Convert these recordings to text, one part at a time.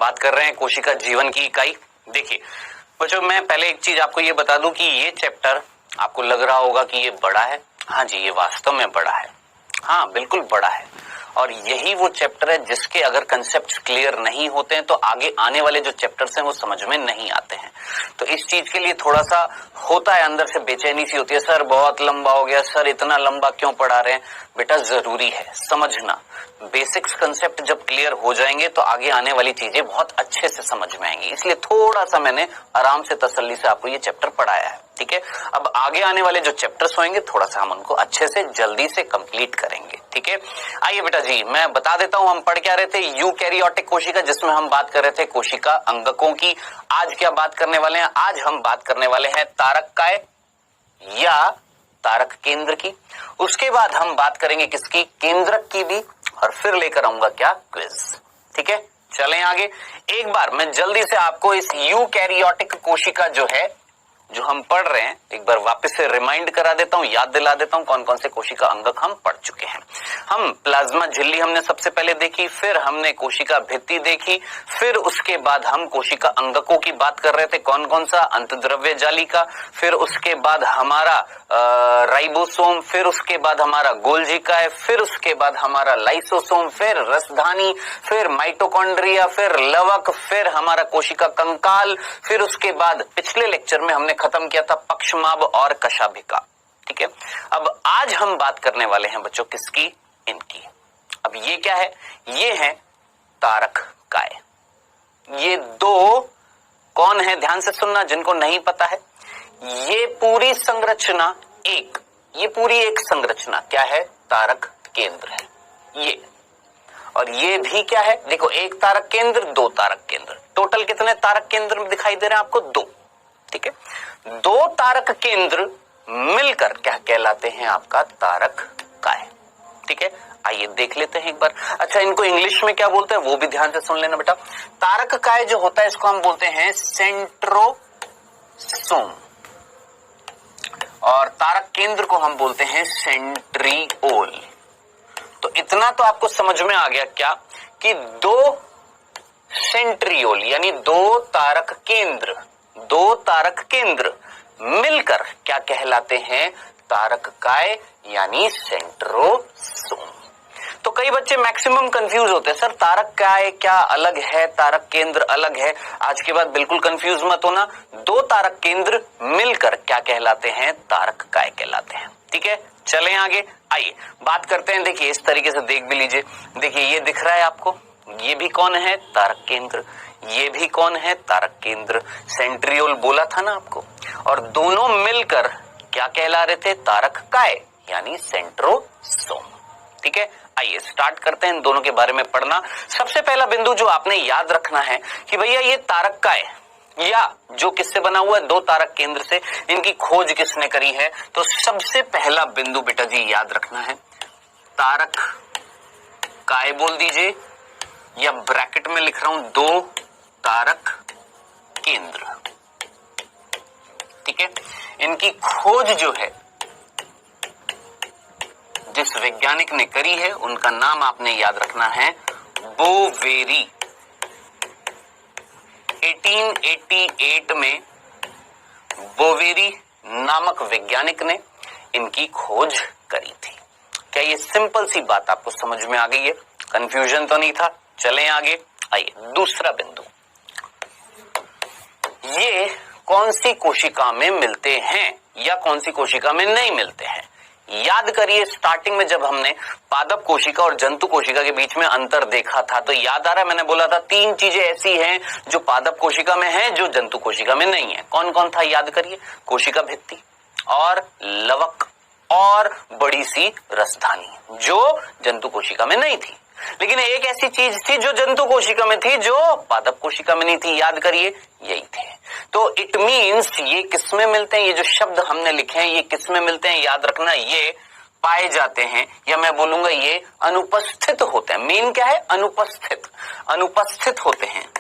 बात कर रहे हैं कोशिका जीवन की इकाई। देखिए बच्चों, मैं पहले एक चीज आपको ये बता दूं कि ये चैप्टर आपको लग रहा होगा कि ये बड़ा है। हाँ जी, ये वास्तव में बड़ा है। हाँ, बिल्कुल बड़ा है। और यही वो चैप्टर है जिसके अगर कंसेप्ट्स क्लियर नहीं होते हैं तो आगे आने वाले जो चैप्टर्स हैं वो समझ में नहीं आते हैं। तो इस चीज के लिए थोड़ा सा होता है, अंदर से बेचैनी सी होती है, सर बहुत लंबा हो गया, सर इतना लंबा क्यों पढ़ा रहे हैं। बेटा जरूरी है समझना। बेसिक्स कंसेप्ट जब क्लियर हो जाएंगे तो आगे आने वाली चीजें बहुत अच्छे से समझ में आएंगी, इसलिए थोड़ा सा मैंने आराम से तसल्ली से आपको ये चैप्टर पढ़ाया है। ठीक है, अब आगे आने वाले जो चैप्टर्स होंगे थोड़ा सा हम उनको अच्छे से जल्दी से कंप्लीट करेंगे। ठीक है, आइए बेटा जी मैं बता देता हूं हम पढ़ क्या रहे थे। यूकैरियोटिक कोशिका, जिसमें हम बात कर रहे थे कोशिका अंगकों की। आज क्या बात करने वाले हैं? आज हम बात करने वाले हैं तारककाय या तारक केंद्र की। उसके बाद हम बात करेंगे किसकी? केंद्रक की भी। और फिर लेकर आऊंगा क्या? क्विज। ठीक है, चलें आगे। एक बार मैं जल्दी से आपको इस यूकैरियोटिक कोशिका जो है, जो हम पढ़ रहे हैं, एक बार वापस से रिमाइंड करा देता हूं, याद दिला देता हूं कौन कौन से कोशिका अंगक हम पढ़ चुके हैं। हम प्लाज्मा झिल्ली हमने सबसे पहले देखी, फिर हमने कोशिका भित्ति देखी, फिर उसके बाद हम कोशिका अंगकों की बात कर रहे थे, कौन कौन सा? अंतद्रव्य जालिका, फिर उसके बाद हमारा राइबोसोम, फिर उसके बाद हमारा गोल्जिकाय, फिर उसके बाद हमारा लाइसोसोम, फिर रसधानी, फिर माइटोकॉन्ड्रिया, फिर लवक, फिर हमारा कोशिका कंकाल, फिर उसके बाद पिछले लेक्चर में हमने खत्म किया था पक्षमाभ और कशाभिका। ठीक है, अब आज हम बात करने वाले हैं बच्चों किसकी? इनकी। अब ये क्या है? ये है तारककाय। ये दो कौन है? ध्यान से सुनना जिनको नहीं पता है। ये पूरी संरचना ये पूरी एक संरचना क्या है? तारक केंद्र है ये। और ये भी क्या है? देखो, एक तारक केंद्र, दो तारक केंद्र, टोटल कितने तारक केंद्र दिखाई दे रहे हैं आपको? दो। ठीक है, दो तारक केंद्र मिलकर क्या कहलाते हैं? आपका तारककाय। ठीक है, आइए देख लेते हैं एक बार। अच्छा, इनको इंग्लिश में क्या बोलते हैं वो भी ध्यान से सुन लेना बेटा। तारककाय जो होता है इसको हम बोलते हैं सेंट्रोसोम, और तारक केंद्र को हम बोलते हैं सेंट्रिओल। तो इतना तो आपको समझ में आ गया क्या कि दो सेंट्रिओल यानी दो तारक केंद्र मिलकर क्या कहलाते हैं? तारककाय यानी सेंट्रोसोम। तो कई बच्चे मैक्सिमम कंफ्यूज होते हैं, सर तारककाय क्या अलग है, तारक केंद्र अलग है। आज के बाद बिल्कुल कंफ्यूज मत होना, दो तारक केंद्र मिलकर क्या कहलाते हैं? तारककाय कहलाते हैं। ठीक है, चलें आगे। आइए बात करते हैं। देखिए इस तरीके से देख भी लीजिए। देखिए ये दिख रहा है आपको, ये भी कौन है? तारक केंद्र। ये भी कौन है? तारक केंद्र। सेंट्रियोल बोला था ना आपको, और दोनों मिलकर क्या कहला रहे थे? तारककाय यानी सेंट्रोसोम। ठीक है, आइए स्टार्ट करते हैं इन दोनों के बारे में पढ़ना। सबसे पहला बिंदु जो आपने याद रखना है कि भैया ये तारककाय या जो किससे बना हुआ है? दो तारक केंद्र से। इनकी खोज किसने करी है? तो सबसे पहला बिंदु बेटा जी याद रखना है, तारककाय बोल दीजिए, या ब्रैकेट में लिख रहा हूं दो तारक केंद्र। ठीक है, इनकी खोज जो है जिस वैज्ञानिक ने करी है उनका नाम आपने याद रखना है बोवेरी। 1888 में बोवेरी नामक वैज्ञानिक ने इनकी खोज करी थी। क्या ये सिंपल सी बात आपको समझ में आ गई है? कंफ्यूजन तो नहीं था? चलें आगे। आइए दूसरा बिंदु, ये कौन सी कोशिका में मिलते हैं या कौन सी कोशिका में नहीं मिलते हैं? याद करिए, स्टार्टिंग में जब हमने पादप कोशिका और जंतु कोशिका के बीच में अंतर देखा था तो याद आ रहा है, मैंने बोला था तीन चीजें ऐसी हैं जो पादप कोशिका में है जो जंतु कोशिका में नहीं है। कौन कौन था? याद करिए, कोशिका भित्ति और लवक और बड़ी सी रसधानी जो जंतु कोशिका में नहीं थी। लेकिन एक ऐसी चीज थी जो जंतु कोशिका में थी जो पादप कोशिका में नहीं थी। याद करिए, यही थे। तो इट मीन्स ये किस में मिलते हैं? ये जो शब्द हमने लिखे हैं ये किस में मिलते हैं? याद रखना, ये पाए जाते हैं, या मैं बोलूंगा ये अनुपस्थित होते हैं। मीन क्या है? अनुपस्थित होते हैं।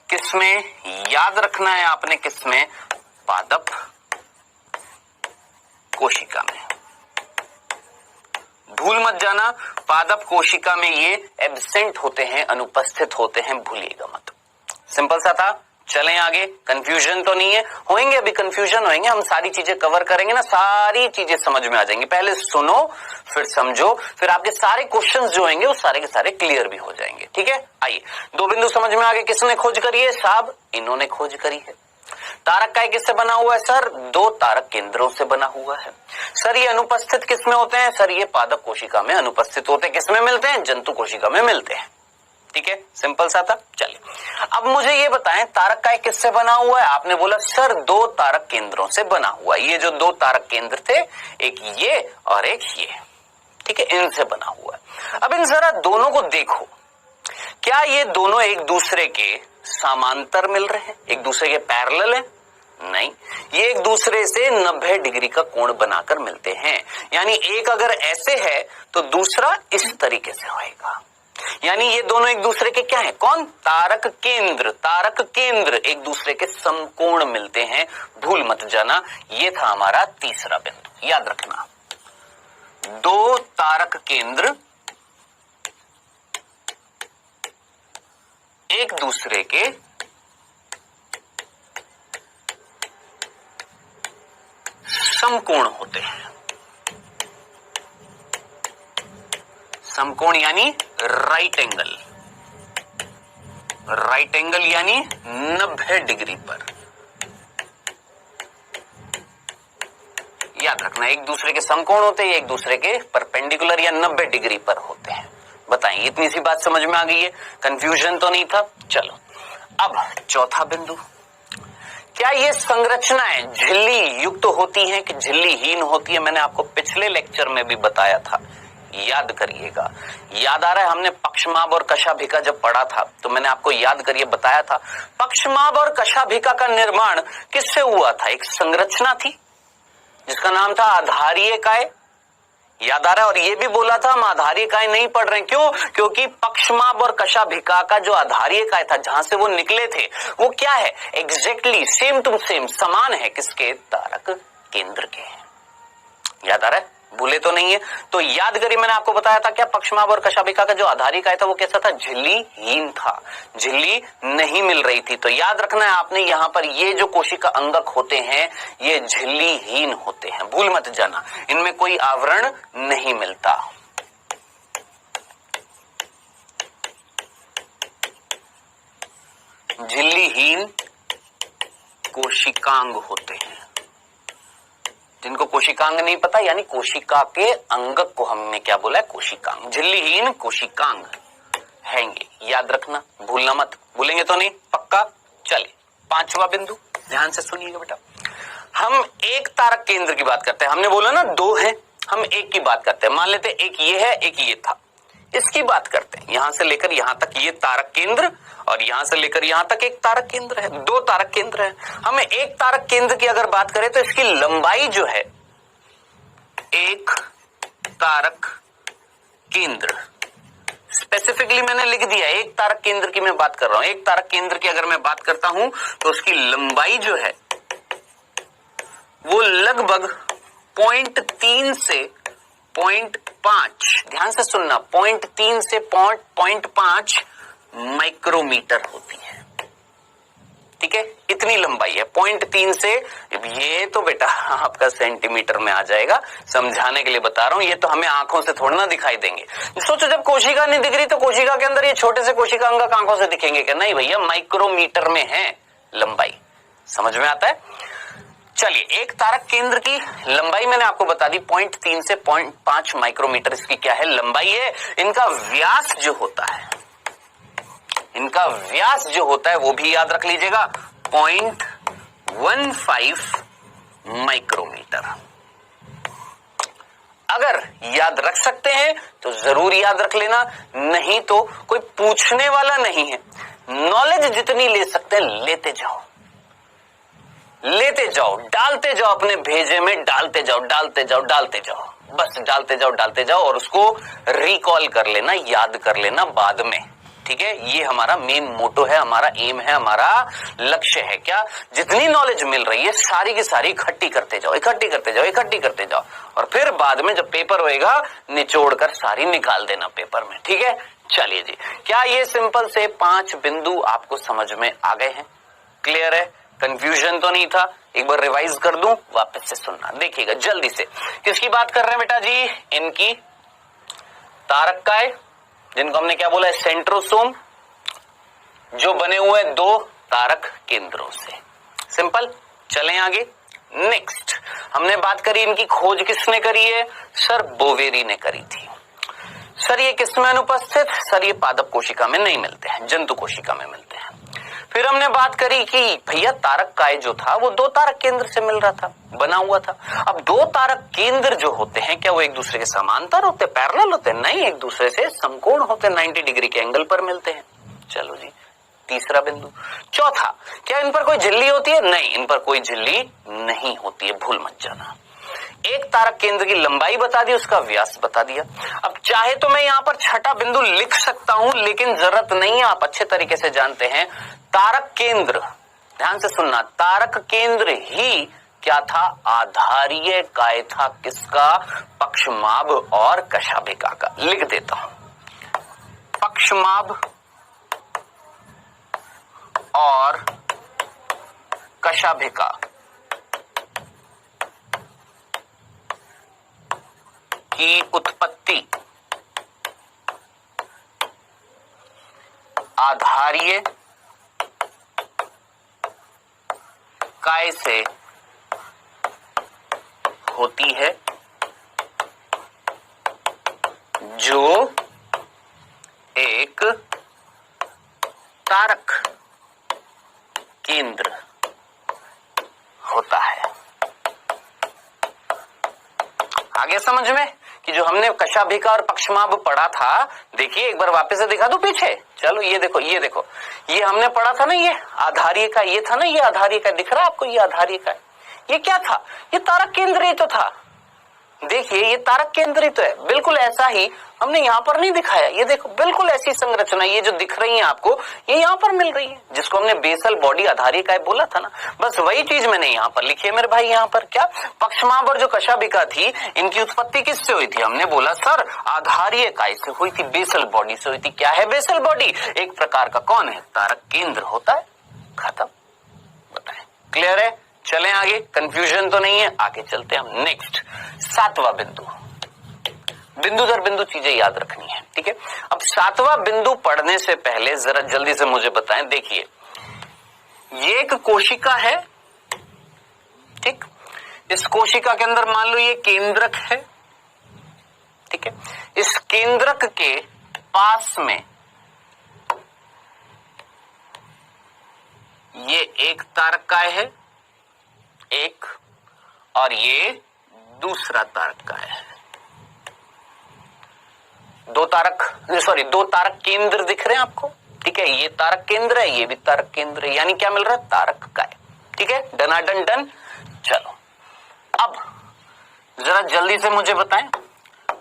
किसमें? याद रखना है आपने, किसमें? पादप कोशिका में। भूल मत जाना, पादप कोशिका में ये एब्सेंट होते हैं, अनुपस्थित होते हैं, भूलिएगा मत। सिंपल सा था। चलें आगे। कंफ्यूजन तो नहीं है? होंगे, अभी कंफ्यूजन होंगे, हम सारी चीजें कवर करेंगे ना, सारी चीजें समझ में आ जाएंगी। पहले सुनो, फिर समझो, फिर आपके सारे क्वेश्चंस जो होंगे वो सारे के सारे क्लियर भी हो जाएंगे। ठीक है, आइए। 2 बिंदु समझ में आ गए। किसने खोज करी है? साहब इन्होंने खोज करी है। तारक काय किससे बना हुआ है? सर 2 तारक केंद्रों से बना हुआ है। सर ये अनुपस्थित किसमें होते हैं? सर ये पादप कोशिका में अनुपस्थित होते हैं। किसमें मिलते हैं? जंतु कोशिका में मिलते हैं। ठीक है, सिंपल सा था। चलिए अब मुझे ये बताएं, तारक काय किससे बना हुआ है? आपने बोला सर 2 तारक केंद्रों से बना हुआ है। ये जो 2 तारक केंद्र थे, एक ये और एक ये, ठीक है, इनसे बना हुआ है। अब इन जरा दोनों को देखो, क्या ये दोनों एक दूसरे के समांतर मिल रहे हैं, एक दूसरे के पैरेलल हैं? नहीं, ये एक दूसरे से 90 डिग्री का कोण बनाकर मिलते हैं। यानी एक अगर ऐसे है तो दूसरा इस तरीके से होएगा। यानी ये दोनों एक दूसरे के क्या है? कौन? तारक केंद्र। तारक केंद्र एक दूसरे के समकोण मिलते हैं, भूल मत जाना। ये था हमारा तीसरा बिंदु, याद रखना। 2 तारक केंद्र एक दूसरे के समकोण होते हैं। समकोण यानी राइट एंगल। राइट एंगल यानी 90 डिग्री पर। याद रखना, एक दूसरे के समकोण होते हैं, एक दूसरे के परपेंडिकुलर या 90 डिग्री पर होते हैं। बताएं, इतनी सी बात समझ में आ गई है? कंफ्यूजन तो नहीं था? चलो अब चौथा बिंदु, क्या ये संरचनाएं झिल्ली युक्त होती हैं कि झिल्लीहीन होती है? मैंने आपको पिछले लेक्चर में भी बताया था, याद करिएगा। याद आ रहा है? हमने पक्षमाभ और कशाभिका जब पढ़ा था तो मैंने आपको याद करिए बताया था, पक्षमाभ और कशाभिका का निर्माण किससे हुआ था? एक संरचना थी जिसका नाम था आधारीय काय। याद आ रहा है? और ये भी बोला था हम आधारीय काय नहीं पढ़ रहे हैं। क्यों? क्योंकि पक्षमाभ और कशाभिका का जो आधारीय काय था, जहां से वो निकले थे, वो क्या है? एग्जैक्टली सेम टू सेम, समान है किसके? तारक केंद्र के। याद आ रहा है? भूले तो नहीं है? तो याद करिए, मैंने आपको बताया था क्या, पक्षमाभ और कशाभिका का जो आधारीय काय था वो कैसा था? झिल्लीहीन था, झिल्ली नहीं मिल रही थी। तो याद रखना है आपने, यहां पर ये जो कोशिका अंगक होते हैं ये झिल्लीहीन होते हैं, भूल मत जाना, इनमें कोई आवरण नहीं मिलता। झिल्लीहीन कोशिकांग होते हैं। जिनको कोशिकांग नहीं पता, यानी कोशिका के अंगक को हमने क्या बोला है? कोशिकांग। झिल्लीहीन कोशिकांग हैंगे, याद रखना, भूलना मत। भूलेंगे तो नहीं? पक्का। चलिए 5वां बिंदु, ध्यान से सुनिएगा बेटा। हम एक तारक केंद्र की बात करते हैं। हमने बोला ना 2 है, हम एक की बात करते हैं। मान लेते हैं एक ये है, एक ये था, इसकी बात करते हैं। यहां से लेकर यहां तक ये तारक केंद्र, और यहां से लेकर यहां तक एक तारक केंद्र है। 2 तारक केंद्र है। हमें एक तारक केंद्र की अगर बात करें तो इसकी लंबाई जो है, एक तारक केंद्र स्पेसिफिकली मैंने लिख दिया, एक तारक केंद्र की मैं बात कर रहा हूं। एक तारक केंद्र की अगर मैं बात करता हूं तो उसकी लंबाई जो है वो लगभग 0.3 से 0.5, ध्यान से सुनना, 0.3 से 0.5 माइक्रोमीटर होती है। ठीक है, इतनी लंबाई है 0.3 से। ये तो बेटा आपका सेंटीमीटर में आ जाएगा, समझाने के लिए बता रहा हूं। ये तो हमें आंखों से थोड़ा ना दिखाई देंगे। सोचो जब कोशिका नहीं दिख रही तो कोशिका के अंदर ये छोटे से कोशिका अंग आंखों से दिखेंगे क्या? नहीं भैया, माइक्रोमीटर में है लंबाई। समझ में आता है? चलिए, एक तारक केंद्र की लंबाई मैंने आपको बता दी, 0.3 से 0.5 माइक्रोमीटर इसकी क्या है? लंबाई है। इनका व्यास जो होता है, इनका व्यास जो होता है वो भी याद रख लीजिएगा, 0.15 माइक्रोमीटर। अगर याद रख सकते हैं तो जरूर याद रख लेना, नहीं तो कोई पूछने वाला नहीं है। नॉलेज जितनी ले सकते हैं लेते जाओ, लेते जाओ, डालते जाओ, अपने भेजे में डालते जाओ, डालते जाओ, डालते जाओ, बस डालते जाओ, डालते जाओ, और उसको रिकॉल कर लेना, याद कर लेना बाद में। ठीक है, ये हमारा मेन मोटो है, हमारा एम है, हमारा लक्ष्य है। क्या? जितनी नॉलेज मिल रही है सारी की सारी इकट्ठी करते जाओ, इकट्ठी करते जाओ, इकट्ठी करते जाओ, और फिर बाद में जब पेपर होएगा निचोड़ कर सारी निकाल देना पेपर में। ठीक है, चलिए जी, क्या ये सिंपल से 5 बिंदु आपको समझ में आ गए हैं? क्लियर है? कंफ्यूजन तो नहीं था? एक बार रिवाइज कर दूं, वापस से सुनना, देखिएगा जल्दी से। किसकी बात कर रहे हैं बेटा जी? इनकी तारककाय, जिनको हमने क्या बोला है? सेंट्रोसोम, जो बने हुए 2 तारक केंद्रों से। सिंपल। चलें आगे। नेक्स्ट हमने बात करी, इनकी खोज किसने करी है? सर बोवेरी ने करी थी। सर ये किस में अनुपस्थित? सर ये पादप कोशिका में नहीं मिलते हैं, जंतु कोशिका में मिलते हैं। फिर हमने बात करी कि भैया तारककाय जो था वो 2 तारक केंद्र से मिल रहा था, बना हुआ था। अब 2 तारक केंद्र जो होते हैं, क्या वो एक दूसरे के समांतर होते, पैरेलल होते? नहीं, एक दूसरे से समकोण होते, 90 डिग्री के एंगल पर मिलते हैं। चलो जी, तीसरा बिंदु। चौथा, क्या इन पर कोई झिल्ली होती है? नहीं, इन पर कोई झिल्ली नहीं होती है, भूल मत जाना। एक तारक केंद्र की लंबाई बता दी, उसका व्यास बता दिया। अब चाहे तो मैं यहां पर छठा बिंदु लिख सकता हूं, लेकिन जरूरत नहीं है, आप अच्छे तरीके से जानते हैं। तारक केंद्र, ध्यान से सुनना, तारक केंद्र ही क्या था? आधारीय काय था। किसका? पक्षमाभ और कशाभिका का। लिख देता हूं, पक्षमाभ और कशाभिका की उत्पत्ति आधारीय काय से होती है, जो एक तारक केंद्र होता है। आगे समझ में कि जो हमने कशाभिका और पक्षमाभ पढ़ा था, देखिए एक बार वापस से दिखा दो पीछे। चलो ये देखो, ये देखो, ये हमने पढ़ा था ना, ये आधारीय का, ये था ना, ये आधारीय का दिख रहा है आपको? ये आधारीय का, ये क्या था? ये तारक केंद्र ही तो था। देखिए ये तारक केंद्र ही तो है, बिल्कुल ऐसा ही हमने यहाँ पर नहीं दिखाया। ये देखो, बिल्कुल ऐसी संरचना, ये जो दिख रही है आपको, ये यहाँ पर मिल रही है, जिसको हमने बेसल बॉडी आधारीय काय बोला था ना, बस वही चीज मैंने यहाँ पर लिखी है मेरे भाई। यहाँ पर क्या? पक्षमाभ और जो कशाभिका थी, इनकी उत्पत्ति किससे हुई थी? हमने बोला सर आधारीय काय से हुई थी, बेसल बॉडी से हुई थी। क्या है बेसल बॉडी? एक प्रकार का कौन है? तारक केंद्र होता है। खत्म। बताएं, क्लियर है? चलें आगे, कंफ्यूजन तो नहीं है? आगे चलते हैं हम। नेक्स्ट 7वां बिंदु। बिंदु दर बिंदु चीजें याद रखनी है, ठीक है? अब 7वां बिंदु पढ़ने से पहले जरा जल्दी से मुझे बताएं। देखिए ये एक कोशिका है, ठीक? इस कोशिका के अंदर मान लो ये केंद्रक है, ठीक है? इस केंद्रक के पास में ये एक तारककाय है, एक, और ये दूसरा तारककाय है। 2 तारक केंद्र दिख रहे हैं आपको, ठीक है? ये तारक केंद्र है, ये भी तारक केंद्र है, यानी क्या मिल रहा है? तारककाय। ठीक है, डनाडन डन। चलो अब जरा जल्दी से मुझे बताएं,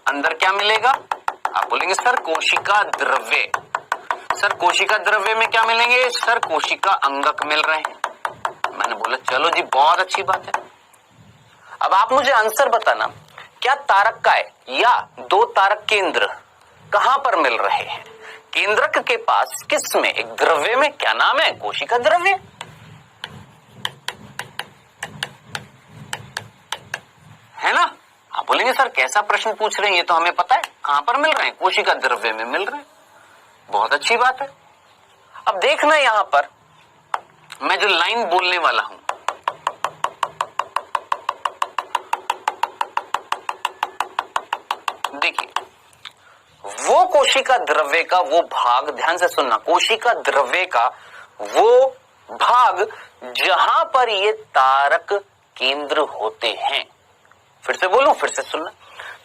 अंदर क्या मिलेगा? आप बोलेंगे सर कोशिका द्रव्य। सर कोशिका द्रव्य में क्या मिलेंगे? सर कोशिका अंगक मिल रहे हैं। मैंने बोला चलो जी, बहुत अच्छी बात है। अब आप मुझे आंसर बताना, क्या तारककाय या 2 तारक केंद्र कहां पर मिल रहे हैं? केंद्रक के पास, किस में? एक द्रव्य में। क्या नाम है? कोशिका द्रव्य। है ना? आप बोलेंगे सर कैसा प्रश्न पूछ रहे हैं, ये तो हमें पता है। कहां पर मिल रहे हैं? कोशिका द्रव्य में मिल रहे हैं। बहुत अच्छी बात है। अब देखना यहां पर मैं जो लाइन बोलने वाला हूं, देखिए वो कोशिका द्रव्य का वो भाग, ध्यान से सुनना, कोशिका द्रव्य का वो भाग जहां पर ये तारक केंद्र होते हैं। फिर से बोलूं, फिर से सुनना,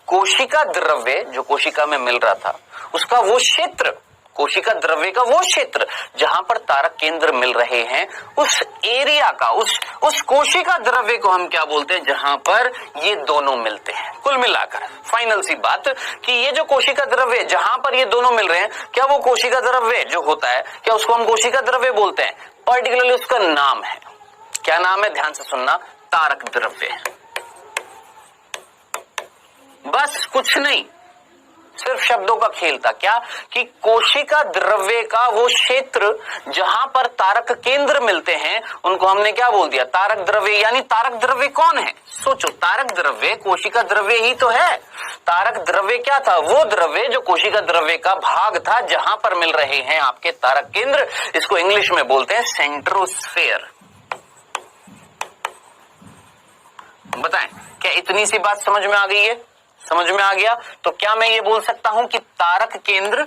कोशिका द्रव्य जो कोशिका में मिल रहा था, उसका वो क्षेत्र, कोशिका द्रव्य का वो क्षेत्र जहां पर तारक केंद्र मिल रहे हैं, उस एरिया का, उस कोशिका द्रव्य को हम क्या बोलते हैं? जहां पर ये दोनों मिलते हैं। कुल मिलाकर फाइनल सी बात कि ये जो कोशिका द्रव्य जहां पर ये दोनों मिल रहे हैं, क्या वो कोशिका द्रव्य जो होता है, क्या उसको हम कोशिका द्रव्य बोलते हैं? पर्टिकुलरली उसका नाम है, क्या नाम है, ध्यान से सुनना, तारक द्रव्य। बस कुछ नहीं, सिर्फ शब्दों का खेल था। क्या कि कोशिका द्रव्य का वो क्षेत्र जहां पर तारक केंद्र मिलते हैं उनको हमने क्या बोल दिया, तारक द्रव्य। यानी तारक द्रव्य कौन है? सोचो, तारक द्रव्य कोशिका द्रव्य ही तो है। तारक द्रव्य क्या था? वो द्रव्य जो कोशिका द्रव्य का भाग था जहां पर मिल रहे हैं आपके तारक केंद्र। इसको इंग्लिश में बोलते हैं सेंट्रोस्फेयर। बताएं, क्या इतनी सी बात समझ में आ गई है? समझ में आ गया? तो क्या मैं ये बोल सकता हूं कि तारक केंद्र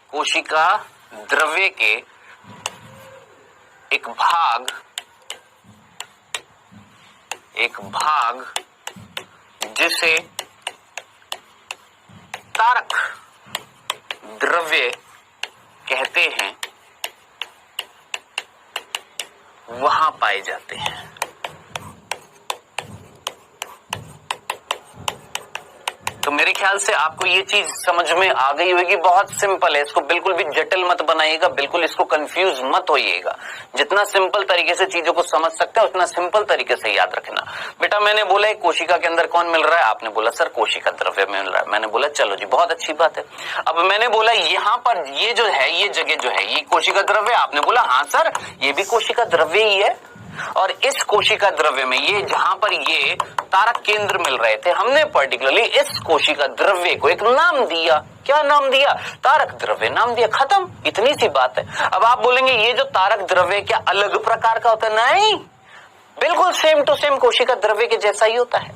कोशिका द्रव्य के एक भाग जिसे तारक द्रव्य कहते हैं वहां पाए जाते हैं। तो मेरे ख्याल से आपको ये चीज समझ में आ गई होगी। बहुत सिंपल है, इसको बिल्कुल भी जटिल मत बनाइएगा, बिल्कुल इसको कंफ्यूज मत होइएगा। जितना सिंपल तरीके से चीजों को समझ सकते हैं उतना सिंपल तरीके से याद रखना। बेटा मैंने बोला एक कोशिका के अंदर कौन मिल रहा है, आपने बोला सर कोशिका द्रव्य मिल रहा है। मैंने बोला चलो जी बहुत अच्छी बात है। अब मैंने बोला यहाँ पर ये जो है, ये जगह जो है ये कोशिका द्रव्य, आपने बोला हाँ सर ये भी कोशिका द्रव्य ही है। और इस कोशिका द्रव्य में ये जहां पर ये तारक केंद्र मिल रहे थे, हमने पर्टिकुलरली इस कोशिका द्रव्य को एक नाम दिया। क्या नाम दिया? तारक द्रव्य नाम दिया, खत्म, इतनी सी बात है। अब आप बोलेंगे ये जो तारक द्रव्य क्या अलग प्रकार का होता है? नहीं, बिल्कुल सेम टू सेम कोशिका द्रव्य के जैसा ही होता है,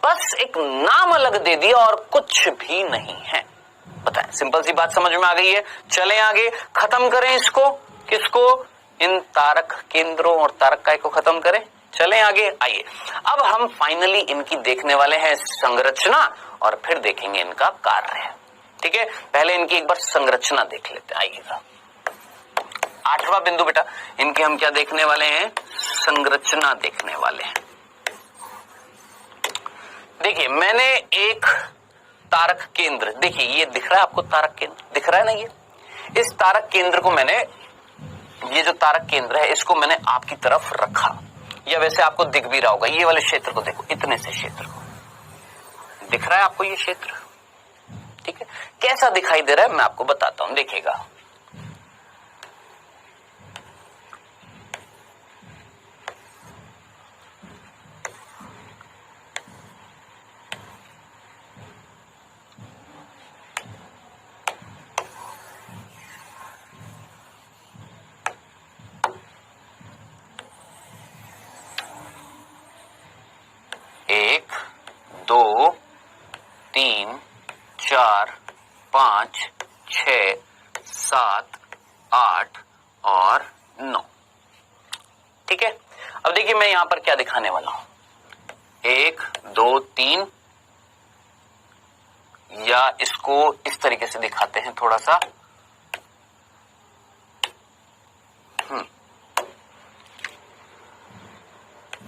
बस एक नाम अलग दे दिया और कुछ भी नहीं है। बताएं, सिंपल सी बात समझ में आ गई है? चलें आगे, खत्म करें इसको, किसको? इन तारक केंद्रों और तारक काय को खत्म करें। चलें आगे, आइए अब हम फाइनली इनकी देखने वाले हैं संरचना और फिर देखेंगे इनका कार्य। ठीक है, पहले इनकी एक बार संरचना देख लेते हैं। आइएगा 8वां बिंदु बेटा, इनके हम क्या देखने वाले हैं? संरचना देखने वाले हैं। देखिए मैंने एक तारक केंद्र, देखिए ये दिख रहा है आपको, तारक केंद्र दिख रहा है ना, ये इस तारक केंद्र को मैंने, ये जो तारक केंद्र है इसको मैंने आपकी तरफ रखा, या वैसे आपको दिख भी रहा होगा, ये वाले क्षेत्र को देखो, इतने से क्षेत्र को दिख रहा है आपको ये क्षेत्र। ठीक है, कैसा दिखाई दे रहा है मैं आपको बताता हूं, देखिएगा। एक, दो, तीन, चार, 5, 6, 7, 8 और 9। ठीक है, अब देखिए मैं यहां पर क्या दिखाने वाला हूं, 1, 2, 3, या इसको इस तरीके से दिखाते हैं थोड़ा सा।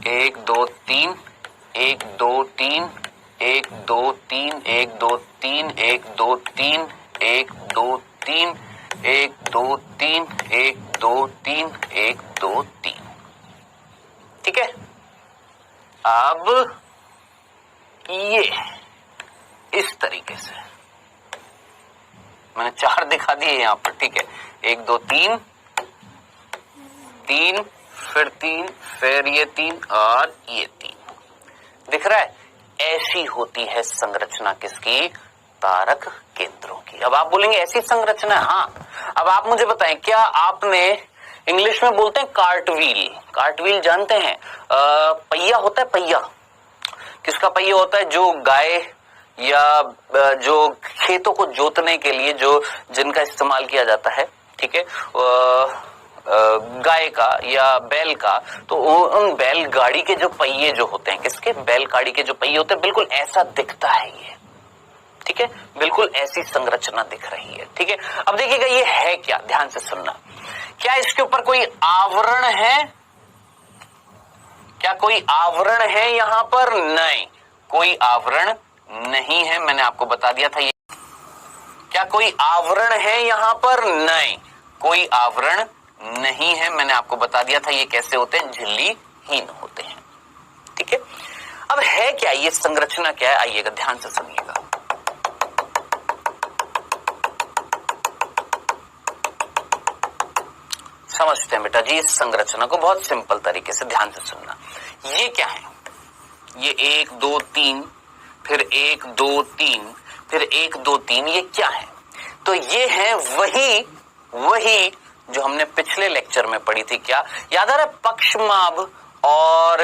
1, 2, 3, 1, 2, 3, 1, 2, 3, 1, 2, 3, 1, 2, 3, 1, 2, 3, 1, 2, 3, 1, 2, 3, 1, 2, 3। ठीक है, अब ये इस तरीके से मैंने 4 दिखा दिए यहां पर। ठीक है, 1, 2, 3, 3, फिर 3, फिर ये 3 और ये 3 दिख रहा है। ऐसी होती है संरचना किसकी? तारक केंद्रों की। अब आप बोलेंगे ऐसी संरचना है? हाँ। अब आप मुझे बताएं, क्या आपने इंग्लिश में बोलते हैं कार्टव्हील, कार्टव्हील जानते हैं? पहिया होता है, पहिया किसका पहिया होता है? जो गाय या जो खेतों को जोतने के लिए जो जिनका इस्तेमाल किया जाता है, ठीक है, गाय का या बैल का, तो उन बैलगाड़ी के जो पहिए जो होते हैं, किसके, बैलगाड़ी के जो पहिए होते हैं, बिल्कुल ऐसा दिखता है ये, ठीक है, बिल्कुल ऐसी संरचना दिख रही है, ठीक है। अब देखिएगा ये है क्या, ध्यान से सुनना, क्या इसके ऊपर कोई आवरण है, क्या कोई आवरण है यहां पर, नहीं, कोई आवरण नहीं है, मैंने आपको बता दिया था ये। क्या कोई आवरण है यहां पर, नहीं, कोई आवरण नहीं है, मैंने आपको बता दिया था ये कैसे होते हैं, झिल्लीहीन होते हैं, ठीक है। अब है क्या ये संरचना, क्या है, आइएगा ध्यान से सुनिएगा। समझते हैं बेटा जी इस संरचना को, बहुत सिंपल तरीके से ध्यान से सुनना। ये क्या है, ये 1 2 3, फिर 1 2 3, फिर 1 2 3, ये क्या है, तो ये है वही जो हमने पिछले लेक्चर में पढ़ी थी, क्या याद आ रहा है, पक्षमाभ और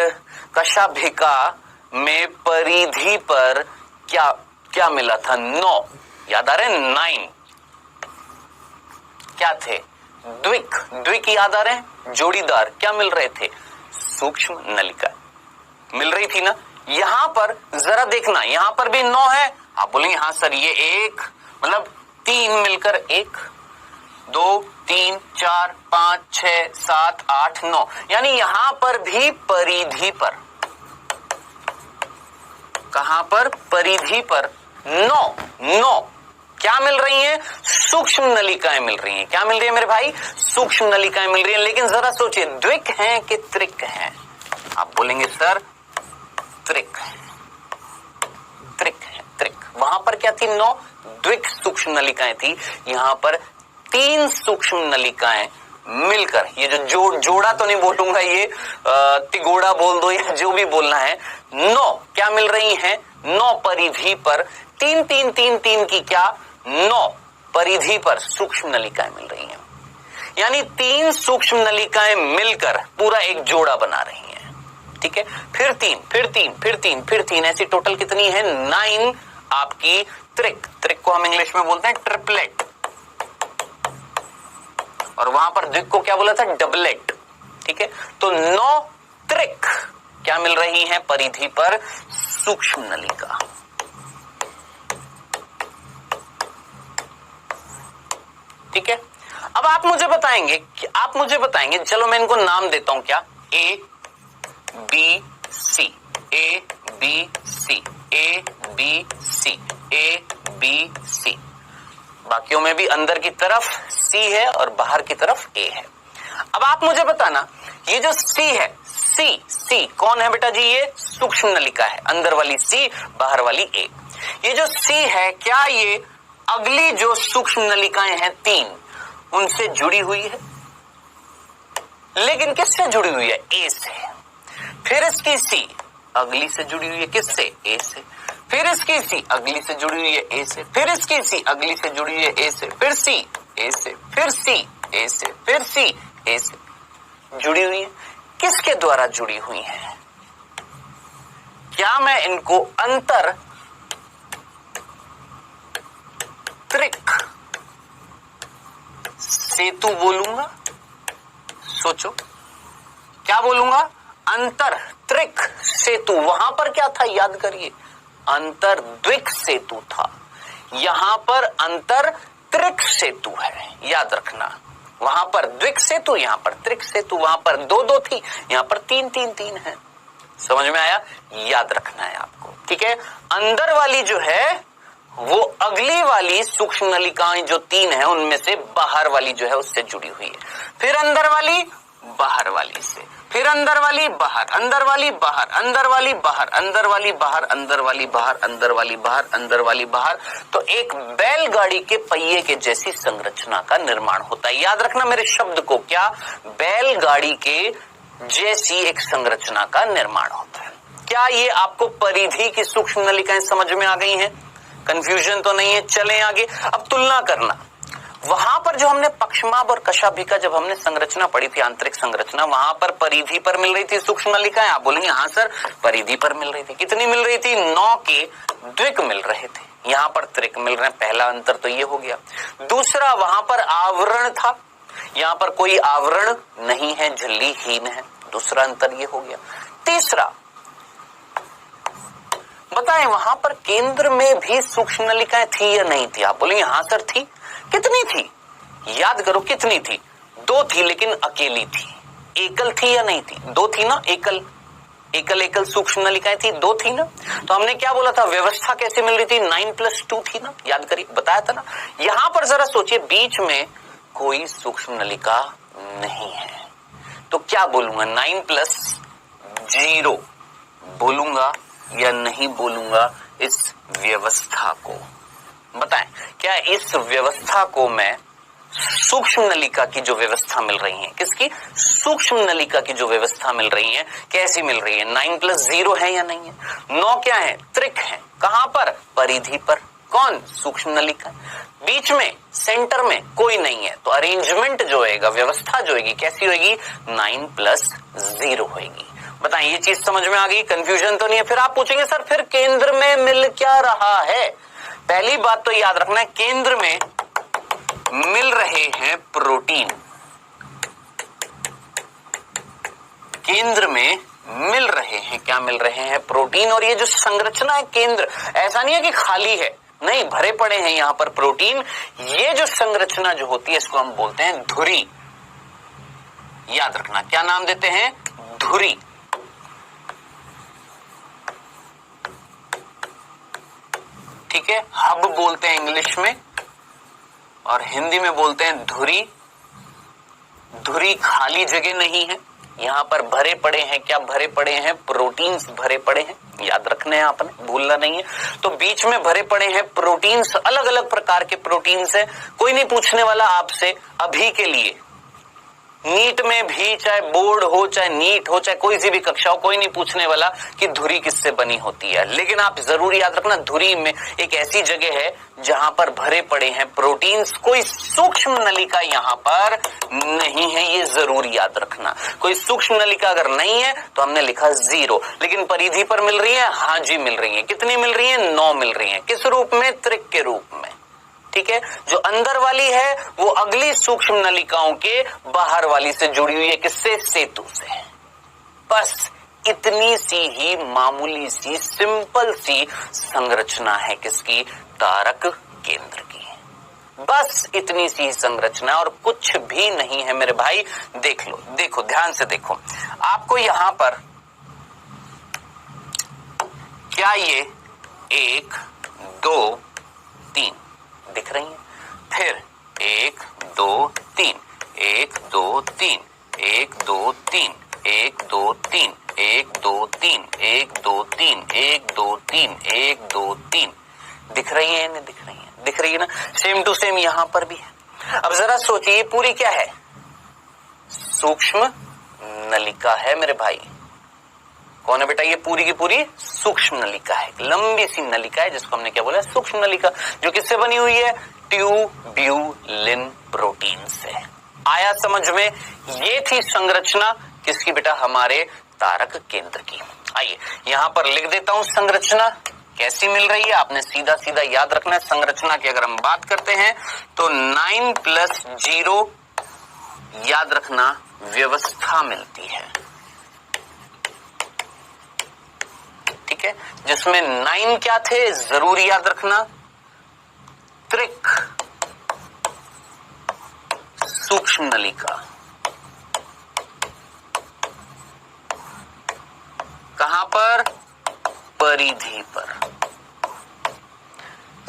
कशाभिका में परिधि पर क्या क्या मिला था, 9, याद आ रहे हैं, 9 क्या थे, द्विक याद आ रहे हैं, जोड़ीदार, क्या मिल रहे थे, सूक्ष्म नलिका मिल रही थी ना। यहां पर जरा देखना, यहां पर भी 9 है, आप बोलेंगे हाँ सर ये 1 मतलब 3 मिलकर 1 2 3 4 5 6 7 8 9, यानी यहां पर भी परिधि पर, कहां पर, परिधि पर 9 क्या मिल रही हैं, सूक्ष्म नलिकाएं मिल रही हैं, क्या मिल रही है मेरे भाई, सूक्ष्म नलिकाएं मिल रही हैं। लेकिन जरा सोचिए द्विक हैं कि त्रिक हैं, आप बोलेंगे सर त्रिक है, त्रिक। वहां पर क्या थी, 9 द्विक सूक्ष्म नलिकाएं थी, यहां पर 3 सूक्ष्म नलिकाएं मिलकर, ये जो जोड़ा तो नहीं बोलूंगा, ये तिगोड़ा बोल दो या जो भी बोलना है, 9 क्या मिल रही हैं, 9 परिधि पर, 3 3 3 3 की क्या, 9 परिधि पर सूक्ष्म नलिकाएं मिल रही हैं, यानी 3 सूक्ष्म नलिकाएं मिलकर पूरा एक जोड़ा बना रही हैं, ठीक है। फिर 3 फिर 3 फिर 3 फिर 3, ऐसी टोटल कितनी है, 9 आपकी त्रिक को हम इंग्लिश में बोलते हैं ट्रिपलेट, और वहां पर द्विक को क्या बोला था, डबलेट, ठीक है। तो 9 त्रिक क्या मिल रही है परिधि पर, सूक्ष्म नलिका, ठीक है। अब आप मुझे बताएंगे, चलो मैं इनको नाम देता हूं, क्या, A B C A B C A B C A B C, बाकियों में भी अंदर की तरफ C है और बाहर की तरफ A है। अब आप मुझे बताना, ये जो C है, C कौन है बेटा जी, ये सूक्ष्म नलिका है, अंदर वाली C बाहर वाली A। ये जो C है, क्या ये अगली जो सूक्ष्म नलिकाएं हैं 3, उनसे जुड़ी हुई है, लेकिन किससे जुड़ी हुई है, A से। फिर इसकी C अगली से जुड़ी हुई है, किससे, A से। फिर इसकी C अगली से जुड़ी हुई है, A से। फिर इसकी C अगली से जुड़ी हुई है, A से। फिर C A से, फिर C A से, फिर C A से जुड़ी हुई है। किसके द्वारा जुड़ी हुई है, क्या मैं इनको अंतर त्रिक सेतु बोलूंगा, सोचो क्या बोलूंगा, अंतर त्रिक सेतु। वहां पर क्या था, याद करिए, अंतर द्विक सेतु था, यहां पर अंतर त्रिक सेतु है, याद रखना। वहां पर द्विक सेतु, यहां पर त्रिक सेतु, वहां पर 2 थी, यहां पर 3 है। समझ में आया, याद रखना है आपको, ठीक है। अंदर वाली जो है वो अगली वाली सूक्ष्म नलिकाएं जो 3 है उनमें से बाहर वाली जो है उससे जुड़ी हुई है। फिर अंदर वाली बाहर वाली से, फिर अंदर वाली बाहर, अंदर वाली बाहर, अंदर वाली बाहर, अंदर वाली बाहर, अंदर वाली बाहर, अंदर वाली बाहर, अंदर वाली बाहर, तो एक बैलगाड़ी के पहिए के जैसी संरचना का निर्माण होता है। याद रखना मेरे शब्द को, क्या, बैलगाड़ी के जैसी एक संरचना का निर्माण होता है। क्या ये आपको परिधि की सूक्ष्म नलिकाएं समझ में आ गई हैं, कंफ्यूजन तो नहीं है। चलें आगे, अब तुलना करना। वहां पर जो हमने पक्षमाभ और कशाभिका जब हमने संरचना पढ़ी थी, आंतरिक संरचना, वहां पर परिधि पर मिल रही थी सूक्ष्म नलिकाएं। आप बोलेंगे हाँ सर, परिधि पर मिल रही थी। कितनी मिल रही थी? 9 के द्विक मिल रहे थे। यहां पर त्रिक मिल रहे हैं। पहला अंतर तो ये हो गया। दूसरा, वहां पर आवरण था, यहां पर कोई आवरण नहीं है, झिल्लीहीन है। दूसरा अंतर ये हो गया। तीसरा, बताएं वहां पर केंद्र में भी सूक्ष्म नलिकाएं थी या नहीं थी? आप बोलेंगे हाँ सर थी। कितनी थी? याद करो कितनी थी? 2 थी, लेकिन अकेली थी। एकल थी या नहीं थी? 2 थी ना, एकल एकल सूक्ष्म नलिकाएं थी, 2 थी ना। तो हमने क्या बोला था? व्यवस्था कैसे मिल रही थी? 9+2 थी ना, याद करिए, बताया था ना। यहां पर जरा सोचिए, बीच में कोई सूक्ष्म नलिका नहीं है, तो क्या बोलूंगा? 9+0 बोलूंगा या नहीं बोलूंगा इस व्यवस्था को? बताएं, क्या इस व्यवस्था को मैं सूक्ष्म नलिका की जो व्यवस्था मिल रही है, किसकी? सूक्ष्म नलिका की जो व्यवस्था मिल रही है, कैसी मिल रही है? 9+0 है या नहीं है? 9 क्या है? त्रिक है। कहां पर? परिधि पर। कौन? सूक्ष्म नलिका। बीच में, सेंटर में कोई नहीं है, तो अरेंजमेंट जो होगा, व्यवस्था जो होगी, कैसी होगी? 9+0 होगी। बताएं, ये चीज समझ में आ गई? कंफ्यूजन तो नहीं है? फिर आप पूछेंगे सर फिर केंद्र में मिल क्या रहा है? पहली बात तो याद रखना है, केंद्र में मिल रहे हैं प्रोटीन। केंद्र में मिल रहे हैं, क्या मिल रहे हैं? प्रोटीन। और ये जो संरचना है केंद्र, ऐसा नहीं है कि खाली है, नहीं, भरे पड़े हैं यहां पर प्रोटीन। ये जो संरचना जो होती है, इसको हम बोलते हैं धुरी। याद रखना, क्या नाम देते हैं? धुरी। ठीक है, हब बोलते हैं इंग्लिश में, और हिंदी में बोलते हैं धुरी। धुरी खाली जगह नहीं है, यहां पर भरे पड़े हैं, क्या भरे पड़े हैं? प्रोटीन्स भरे पड़े हैं। याद रखने हैं, आपने भूलना नहीं है। तो बीच में भरे पड़े हैं प्रोटीन्स, अलग अलग प्रकार के प्रोटीन्स है। कोई नहीं पूछने वाला आपसे अभी के लिए, नीट में भी, चाहे बोर्ड हो, चाहे नीट हो, चाहे कोई सी भी कक्षा हो, कोई नहीं पूछने वाला कि धुरी किससे बनी होती है। लेकिन आप जरूर याद रखना, धुरी में एक ऐसी जगह है जहां पर भरे पड़े हैं प्रोटीन्स। कोई सूक्ष्म नलिका यहां पर नहीं है, ये जरूर याद रखना। कोई सूक्ष्म नलिका अगर नहीं है तो हमने लिखा 0। लेकिन परिधि पर मिल रही है? हाँ जी मिल रही है। कितनी मिल रही है? 9 मिल रही है। किस रूप में? त्रिक के रूप में। ठीक है, जो अंदर वाली है वो अगली सूक्ष्म नलिकाओं के बाहर वाली से जुड़ी हुई है। किससे? सेतु से। बस इतनी सी ही मामूली सी सिंपल सी संरचना है किसकी? तारक केंद्र की। बस इतनी सी संरचना और कुछ भी नहीं है मेरे भाई। देख लो, देखो ध्यान से देखो, आपको यहां पर क्या ये 1 2 3 दिख रही है? फिर 1 2 3 1 2 3 1 2 3 1 2 3 1 2 3 1 2 3 1 2 3 1 2 3 दिख रही है? नहीं दिख रही है? दिख रही है ना? सेम टू सेम यहां पर भी है। अब जरा सोचिए, पूरी क्या है? सूक्ष्म नलिका है मेरे भाई। कौन है बेटा? ये पूरी की पूरी सूक्ष्म नलिका है। लंबी सी नलिका है जिसको हमने क्या बोला? सूक्ष्म नलिका। जो किससे बनी हुई है? ट्यूब्यूलिन प्रोटीन से। आया समझ में? ये थी संरचना किसकी बेटा? हमारे तारक केंद्र की। आइए यहां पर लिख देता हूं संरचना कैसी मिल रही है। आपने सीधा सीधा याद रखना है। संरचना की अगर हम बात करते हैं तो 9+0 याद रखना व्यवस्था मिलती है। ठीक है, जिसमें 9 क्या थे? जरूर याद रखना, त्रिक, सूक्ष्म नलिका। कहां पर? परिधि पर।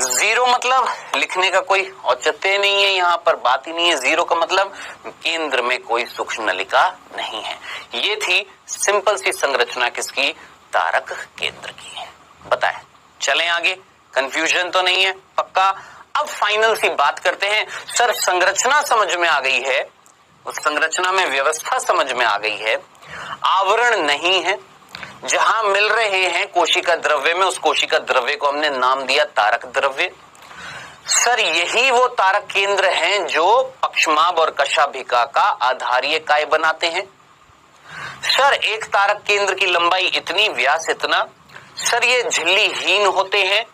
0 मतलब लिखने का कोई औचित्य नहीं है, यहां पर बात ही नहीं है। 0 का मतलब केंद्र में कोई सूक्ष्म नलिका नहीं है। ये थी सिंपल सी संरचना किसकी? तारक केंद्र की। बताएं, चलें आगे। कंफ्यूजन तो नहीं है? पक्का? अब फाइनल सी बात करते हैं। सर संरचना समझ में आ गई है, उस संरचना में व्यवस्था समझ में आ गई है, आवरण नहीं है, जहां मिल रहे हैं कोशिका द्रव्य में, उस कोशिका द्रव्य को हमने नाम दिया तारक द्रव्य। सर यही वो तारक केंद्र हैं जो पक्षमाभ और कशाभिका का आधारीय काय बनाते हैं। सर एक तारक केंद्र की लंबाई इतनी, व्यास इतना। सर ये झिल्लीहीन होते हैं।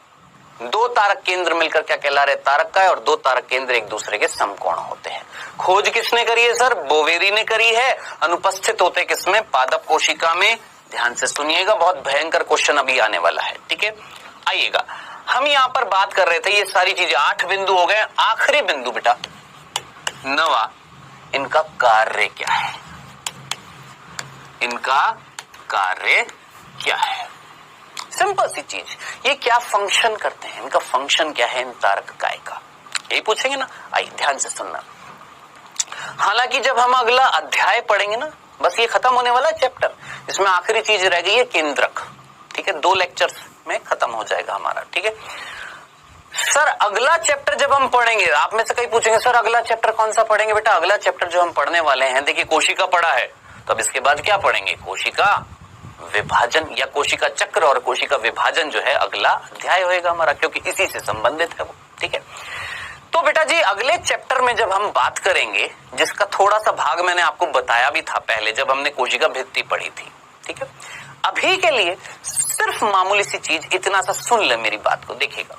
दो तारक केंद्र मिलकर क्या कहला रहे? तारक काय। और दो तारक केंद्र एक दूसरे के समकोण होते हैं। खोज किसने करी है सर? बोवेरी ने करी है। अनुपस्थित होते किसमें? पादप कोशिका में। ध्यान से सुनिएगा, बहुत भयंकर क्वेश्चन अभी आने वाला है, ठीक है। आइएगा, हम यहां पर बात कर रहे थे ये सारी चीजें, 8 बिंदु हो गए। आखिरी बिंदु बेटा 9, इनका कार्य क्या है? इनका कार्य क्या है? सिंपल सी चीज, ये क्या फंक्शन करते हैं, इनका फंक्शन क्या है इन तारक काय का, यही पूछेंगे ना। आइए ध्यान से सुनना। हालांकि जब हम अगला अध्याय पढ़ेंगे ना, बस ये खत्म होने वाला चैप्टर, इसमें आखिरी चीज रह गई है केंद्रक, ठीक है। 2 लेक्चर्स में खत्म हो जाएगा हमारा, ठीक है। सर अगला चैप्टर जब हम पढ़ेंगे, आप में से कई पूछेंगे सर अगला चैप्टर कौन सा पढ़ेंगे? बेटा अगला चैप्टर जो हम पढ़ने वाले हैं, देखिए कोशिका पढ़ा है, तो अब इसके बाद क्या पढ़ेंगे? कोशिका विभाजन या कोशिका चक्र और कोशिका विभाजन जो है अगला अध्याय होएगा हमारा, क्योंकि इसी से संबंधित है वो, ठीक है। तो बेटा जी अगले चैप्टर में जब हम बात करेंगे, जिसका थोड़ा सा भाग मैंने आपको बताया भी था पहले जब हमने कोशिका भित्ति पढ़ी थी, ठीक है। अभी के लिए सिर्फ मामूली सी चीज, इतना सा सुन ले मेरी बात को, देखिएगा।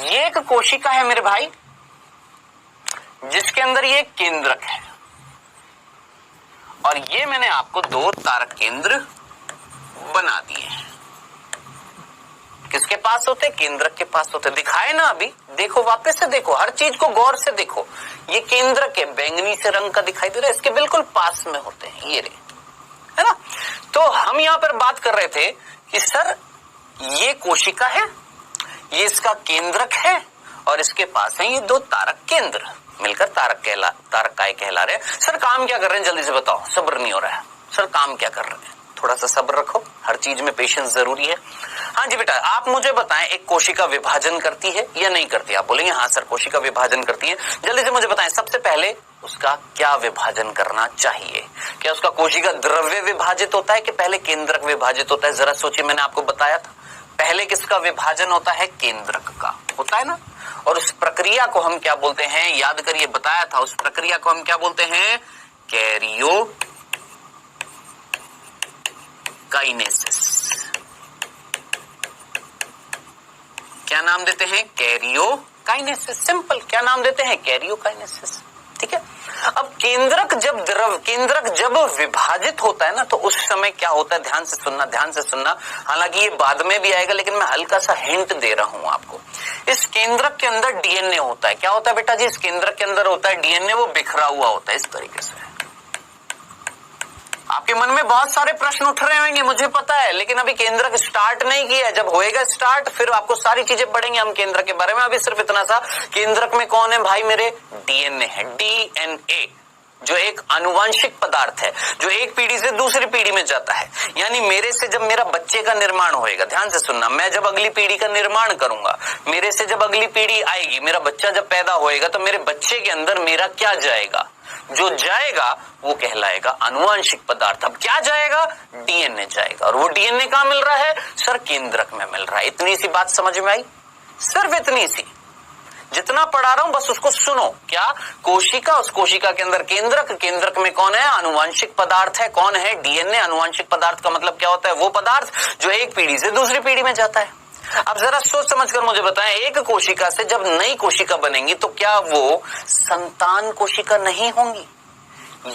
ये एक कोशिका है मेरे भाई, जिसके अंदर ये केंद्रक है, और ये मैंने आपको 2 तारक केंद्र बना दिए हैं। किसके पास होते? केंद्रक के पास होते। दिखाए ना अभी, देखो वापस से देखो, हर चीज को गौर से देखो। ये केंद्रक है, बैंगनी से रंग का दिखाई दे रहा है, इसके बिल्कुल पास में होते हैं ये रे, है ना। तो हम यहां पर बात कर रहे थे कि सर ये कोशिका है, ये इसका केंद्रक है, और इसके पास है ये 2 तारक केंद्र, मिलकर तारक काय कहला रहे हैं। सर काम क्या कर रहे हैं जल्दी से बताओ, सब्र नहीं हो रहा है। सर काम क्या कर रहे हैं? थोड़ा सा सब्र रखो, हर चीज में पेशेंस जरूरी है। हाँ जी बेटा, आप मुझे बताएं, एक कोशिका विभाजन करती है या नहीं करती? आप बोलेंगे हाँ सर कोशिका विभाजन करती है। जल्दी से मुझे बताएं, सबसे पहले उसका क्या विभाजन करना चाहिए? क्या उसका कोशिका द्रव्य विभाजित होता है कि पहले केंद्रक विभाजित होता है? जरा सोचिए, मैंने आपको बताया था पहले किसका विभाजन होता है? केंद्रक का होता है ना। और उस प्रक्रिया को हम क्या बोलते हैं? याद करिए, बताया था, उस प्रक्रिया को हम क्या बोलते हैं? कैरियोकाइनेसिस। क्या नाम देते हैं? कैरियोकाइनेसिस। सिंपल, क्या नाम देते हैं? कैरियोकाइनेसिस, ठीक है। अब केंद्रक जब विभाजित होता है ना, तो उस समय क्या होता है? ध्यान से सुनना, ध्यान से सुनना। हालांकि ये बाद में भी आएगा, लेकिन मैं हल्का सा हिंट दे रहा हूं आपको। इस केंद्रक के अंदर डीएनए होता है। क्या होता है बेटा जी? इस केंद्रक के अंदर होता है डीएनए, वो बिखरा हुआ होता है इस तरीके से। आपके मन में बहुत सारे प्रश्न उठ रहे होंगे, मुझे पता है, लेकिन अभी केंद्रक स्टार्ट नहीं किया है। जब होएगा स्टार्ट, फिर आपको सारी चीजें पढ़ेंगे हम केंद्रक के बारे में। अभी सिर्फ इतना सा, केंद्रक में कौन है भाई मेरे? डीएनए है। डीएनए जो एक आनुवंशिक पदार्थ है, जो एक पीढ़ी से दूसरी पीढ़ी में जाता है। यानी मेरे से जब मेरा बच्चे का निर्माण होएगा, ध्यान से सुनना, मैं जब अगली पीढ़ी का निर्माण करूंगा, मेरे से जब अगली पीढ़ी आएगी, मेरा बच्चा जब पैदा होएगा, तो मेरे बच्चे के अंदर मेरा क्या जाएगा? जो जाएगा वो कहलाएगा आनुवंशिक पदार्थ। अब क्या जाएगा? डीएनए जाएगा। और वो डीएनए कहां मिल रहा है? सर केंद्रक में मिल रहा है। इतनी सी बात समझ में आई? सिर्फ इतनी सी, जितना पढ़ा रहा हूं बस उसको सुनो। क्या? कोशिका, उस कोशिका के अंदर केंद्रक, केंद्रक में कौन है? आनुवंशिक पदार्थ है। कौन है? डीएनए। आनुवंशिक पदार्थ का मतलब क्या होता है? वो पदार्थ जो एक पीढ़ी से दूसरी पीढ़ी में जाता है। अब जरा सोच समझकर मुझे बताएं, एक कोशिका से जब नई कोशिका बनेंगी, तो क्या वो संतान कोशिका नहीं होंगी?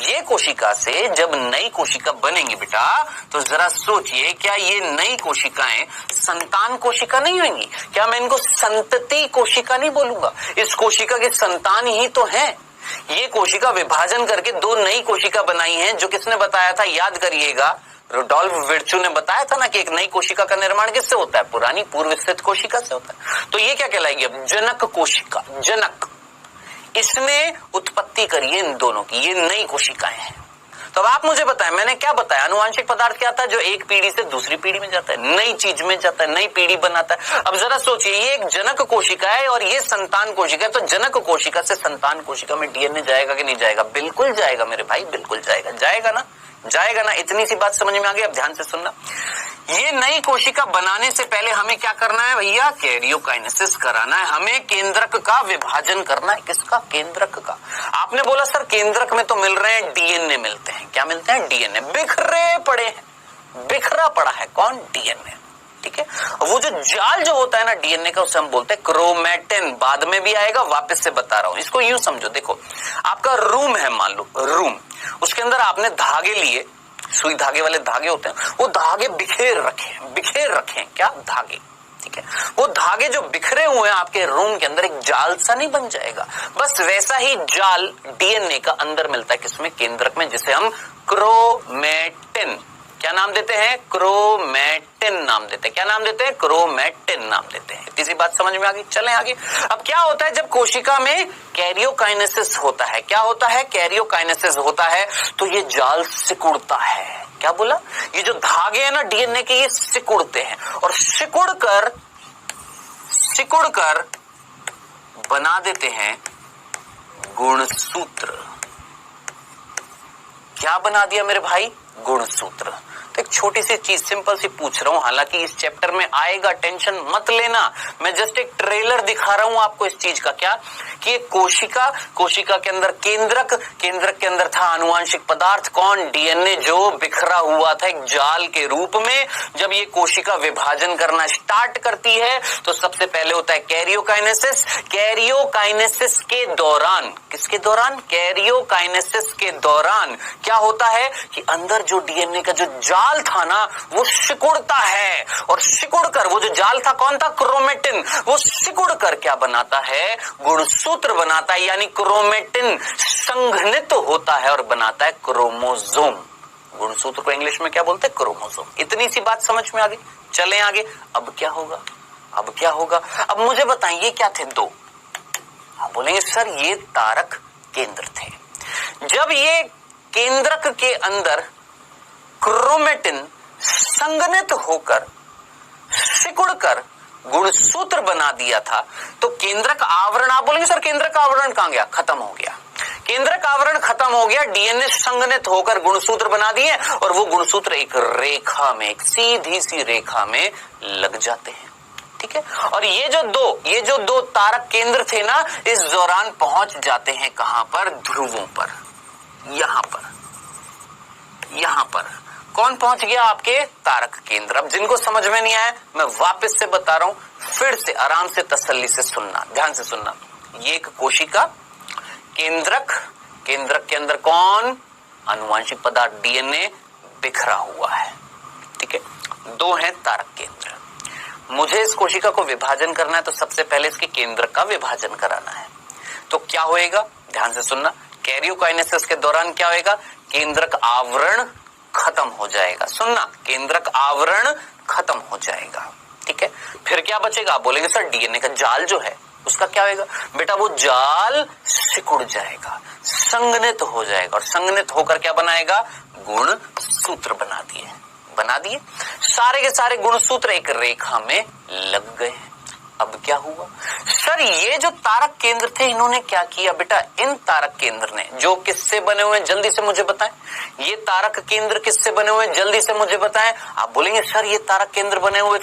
ये कोशिका से जब नई कोशिका बनेंगी बेटा, तो जरा सोचिए, क्या ये नई कोशिकाएं संतान कोशिका नहीं होंगी? क्या मैं इनको संतति कोशिका नहीं बोलूंगा? इस कोशिका के संतान ही तो हैं। ये कोशिका विभाजन करके 2 नई कोशिका बनाई हैं, जो किसने बताया था? याद करिएगा, रुडोल्फ विर्चू ने बताया था ना कि एक नई कोशिका का निर्माण किससे होता है? पुरानी पूर्व स्थित कोशिका से होता है। तो ये क्या कहलाएगी? अब जनक कोशिका। जनक, इसने उत्पत्ति करी है इन दोनों की, ये नई कोशिकाएं हैं। तो अब आप मुझे बताएं, मैंने क्या बताया? आनुवंशिक पदार्थ क्या था? जो एक पीढ़ी से दूसरी पीढ़ी में जाता है, नई चीज में जाता है, नई पीढ़ी बनाता है। अब जरा सोचिए, ये एक जनक कोशिका है और ये संतान कोशिका है, तो जनक कोशिका से संतान कोशिका में डीएनए जाएगा कि नहीं जाएगा? बिल्कुल जाएगा मेरे भाई, बिल्कुल जाएगा। जाएगा ना? जाएगा ना? इतनी सी बात समझ में आ गई? अब ध्यान से सुनना, ये नई कोशिका बनाने से पहले हमें क्या करना है भैया? कैरियोकाइनेसिस कराना है, हमें केंद्रक का विभाजन करना है। किसका? केंद्रक का। आपने बोला सर केंद्रक में तो मिल रहे हैं, डीएनए मिलते हैं। क्या मिलते हैं? डीएनए। बिखरे पड़े हैं, बिखरा पड़ा है कौन? डीएनए। ठीक है, वो जो जाल जो होता है ना डीएनए का, उसे हम बोलते हैं क्रोमैटिन। बाद में भी आएगा, वापस से बता रहा हूं। इसको यूं समझो, देखो आपका रूम है, मान लो रूम, उसके अंदर आपने धागे लिए, सुई धागे वाले धागे होते हैं, वो धागे बिखेर रखे हैं। क्या? धागे। ठीक है, वो धागे जो बिखरे हुए हैं आपके रूम के अंदर, एक जाल सा नहीं बन जाएगा? बस वैसा ही जाल डीएनए का अंदर मिलता है। किसमें? केंद्रक में, जिसे हम क्रोमैटिन, क्या नाम देते हैं? क्रोमैटिन नाम देते हैं। क्या नाम देते हैं? क्रोमैटिन नाम देते हैं। इतनी सी बात समझ में आ गई? चलें आगे। अब क्या होता है जब कोशिका में कैरियोकाइनेसिस होता है? क्या होता है? कैरियोकाइनेसिस होता है तो ये जाल सिकुड़ता है। क्या बोला? ये जो धागे हैं ना डीएनए के, ये सिकुड़ते हैं और सिकुड़ कर बना देते हैं गुणसूत्र। क्या बना दिया मेरे भाई? गुणसूत्र। तो एक छोटी सी चीज सिंपल सी पूछ रहा हूं, हालांकि इस चैप्टर में आएगा, टेंशन मत लेना। मैं जस्ट एक ट्रेलर दिखा रहा हूं आपको इस चीज का। क्या? कि एक कोशिका के अंदर केंद्रक के अंदर था आनुवांशिक पदार्थ कौन? डीएनए, जो बिखरा हुआ था एक जाल के रूप में। जब ये कोशिका विभाजन करना स्टार्ट करती है तो सबसे पहले होता है कैरियोकाइनेसिस। कैरियोकाइनेसिस के दौरान, किसके दौरान? कैरियोकाइनेसिस के दौरान क्या होता है कि अंदर जो डीएनए का जो जाल था ना, वो सिकुड़ता है और सिकुड़कर, वो जो जाल था कौन था? क्रोमैटिन। वो सिकुड़कर क्या बनाता है? गुणसूत्र बनाता है, यानी क्रोमैटिन संघनित होता है और बनाता है क्रोमोसोम। गुणसूत्र को इंग्लिश में क्या बोलते हैं? क्रोमोसोम। इतनी सी बात समझ में आ गई? चलें आगे। अब क्या होगा? अब मुझे बताएं, ये क्या थे? दो। आप बोलेंगे सर ये तारक केंद्र थे। जब ये केंद्रक के अंदर क्रोमैटिन संघनित होकर सिकुड़कर गुणसूत्र बना दिया था तो केंद्रक आवरण, आप बोलेंगे सर केंद्रक आवरण कहां गया? खत्म हो गया। केंद्रक आवरण खत्म हो गया, डीएनए संघनित होकर गुणसूत्र बना दिए और वो गुणसूत्र एक रेखा में, एक सीधी सी रेखा में लग जाते हैं। ठीक है, और ये जो दो तारक केंद्र थे ना, इस दौरान पहुंच जाते हैं कहां पर? ध्रुवों पर। यहां पर कौन पहुंच गया? आपके तारक केंद्र। अब जिनको समझ में नहीं आया मैं वापस से बता रहा हूं, फिर से आराम से तसल्ली से सुनना, ध्यान से सुनना। ये एक कोशिका, केंद्रक के अंदर कौन? आनुवांशिक पदार्थ डीएनए बिखरा हुआ है। ठीक है, दो हैं तारक केंद्र। मुझे इस कोशिका को विभाजन करना है तो सबसे पहले इसके केंद्रक का विभाजन कराना है। तो क्या होएगा? ध्यान से सुनना। कैरियोकाइनेसिस के दौरान क्या होएगा? केंद्रक आवरण खत्म हो जाएगा। सुनना, केंद्रक आवरण खत्म हो जाएगा। ठीक है, फिर क्या बचेगा? आप बोलेंगे सर डीएनए का जाल जो है उसका क्या होगा? बेटा वो जाल सिकुड़ जाएगा, संघनित हो जाएगा और संघनित होकर क्या बनाएगा? गुणसूत्र बना दिए। सारे के सारे गुणसूत्र एक रेखा में लग गए। अब क्या हुआ? सर ये जो तारक केंद्र थे इन्होंने क्या किया? बेटा इन तारक केंद्र ने, जो किससे बने हुए हैं जल्दी से मुझे बताएं। ये तारक केंद्र किससे बने हुए हैं जल्दी से मुझे बताएं। आप बोलेंगे सर ये तारक केंद्र बने हुए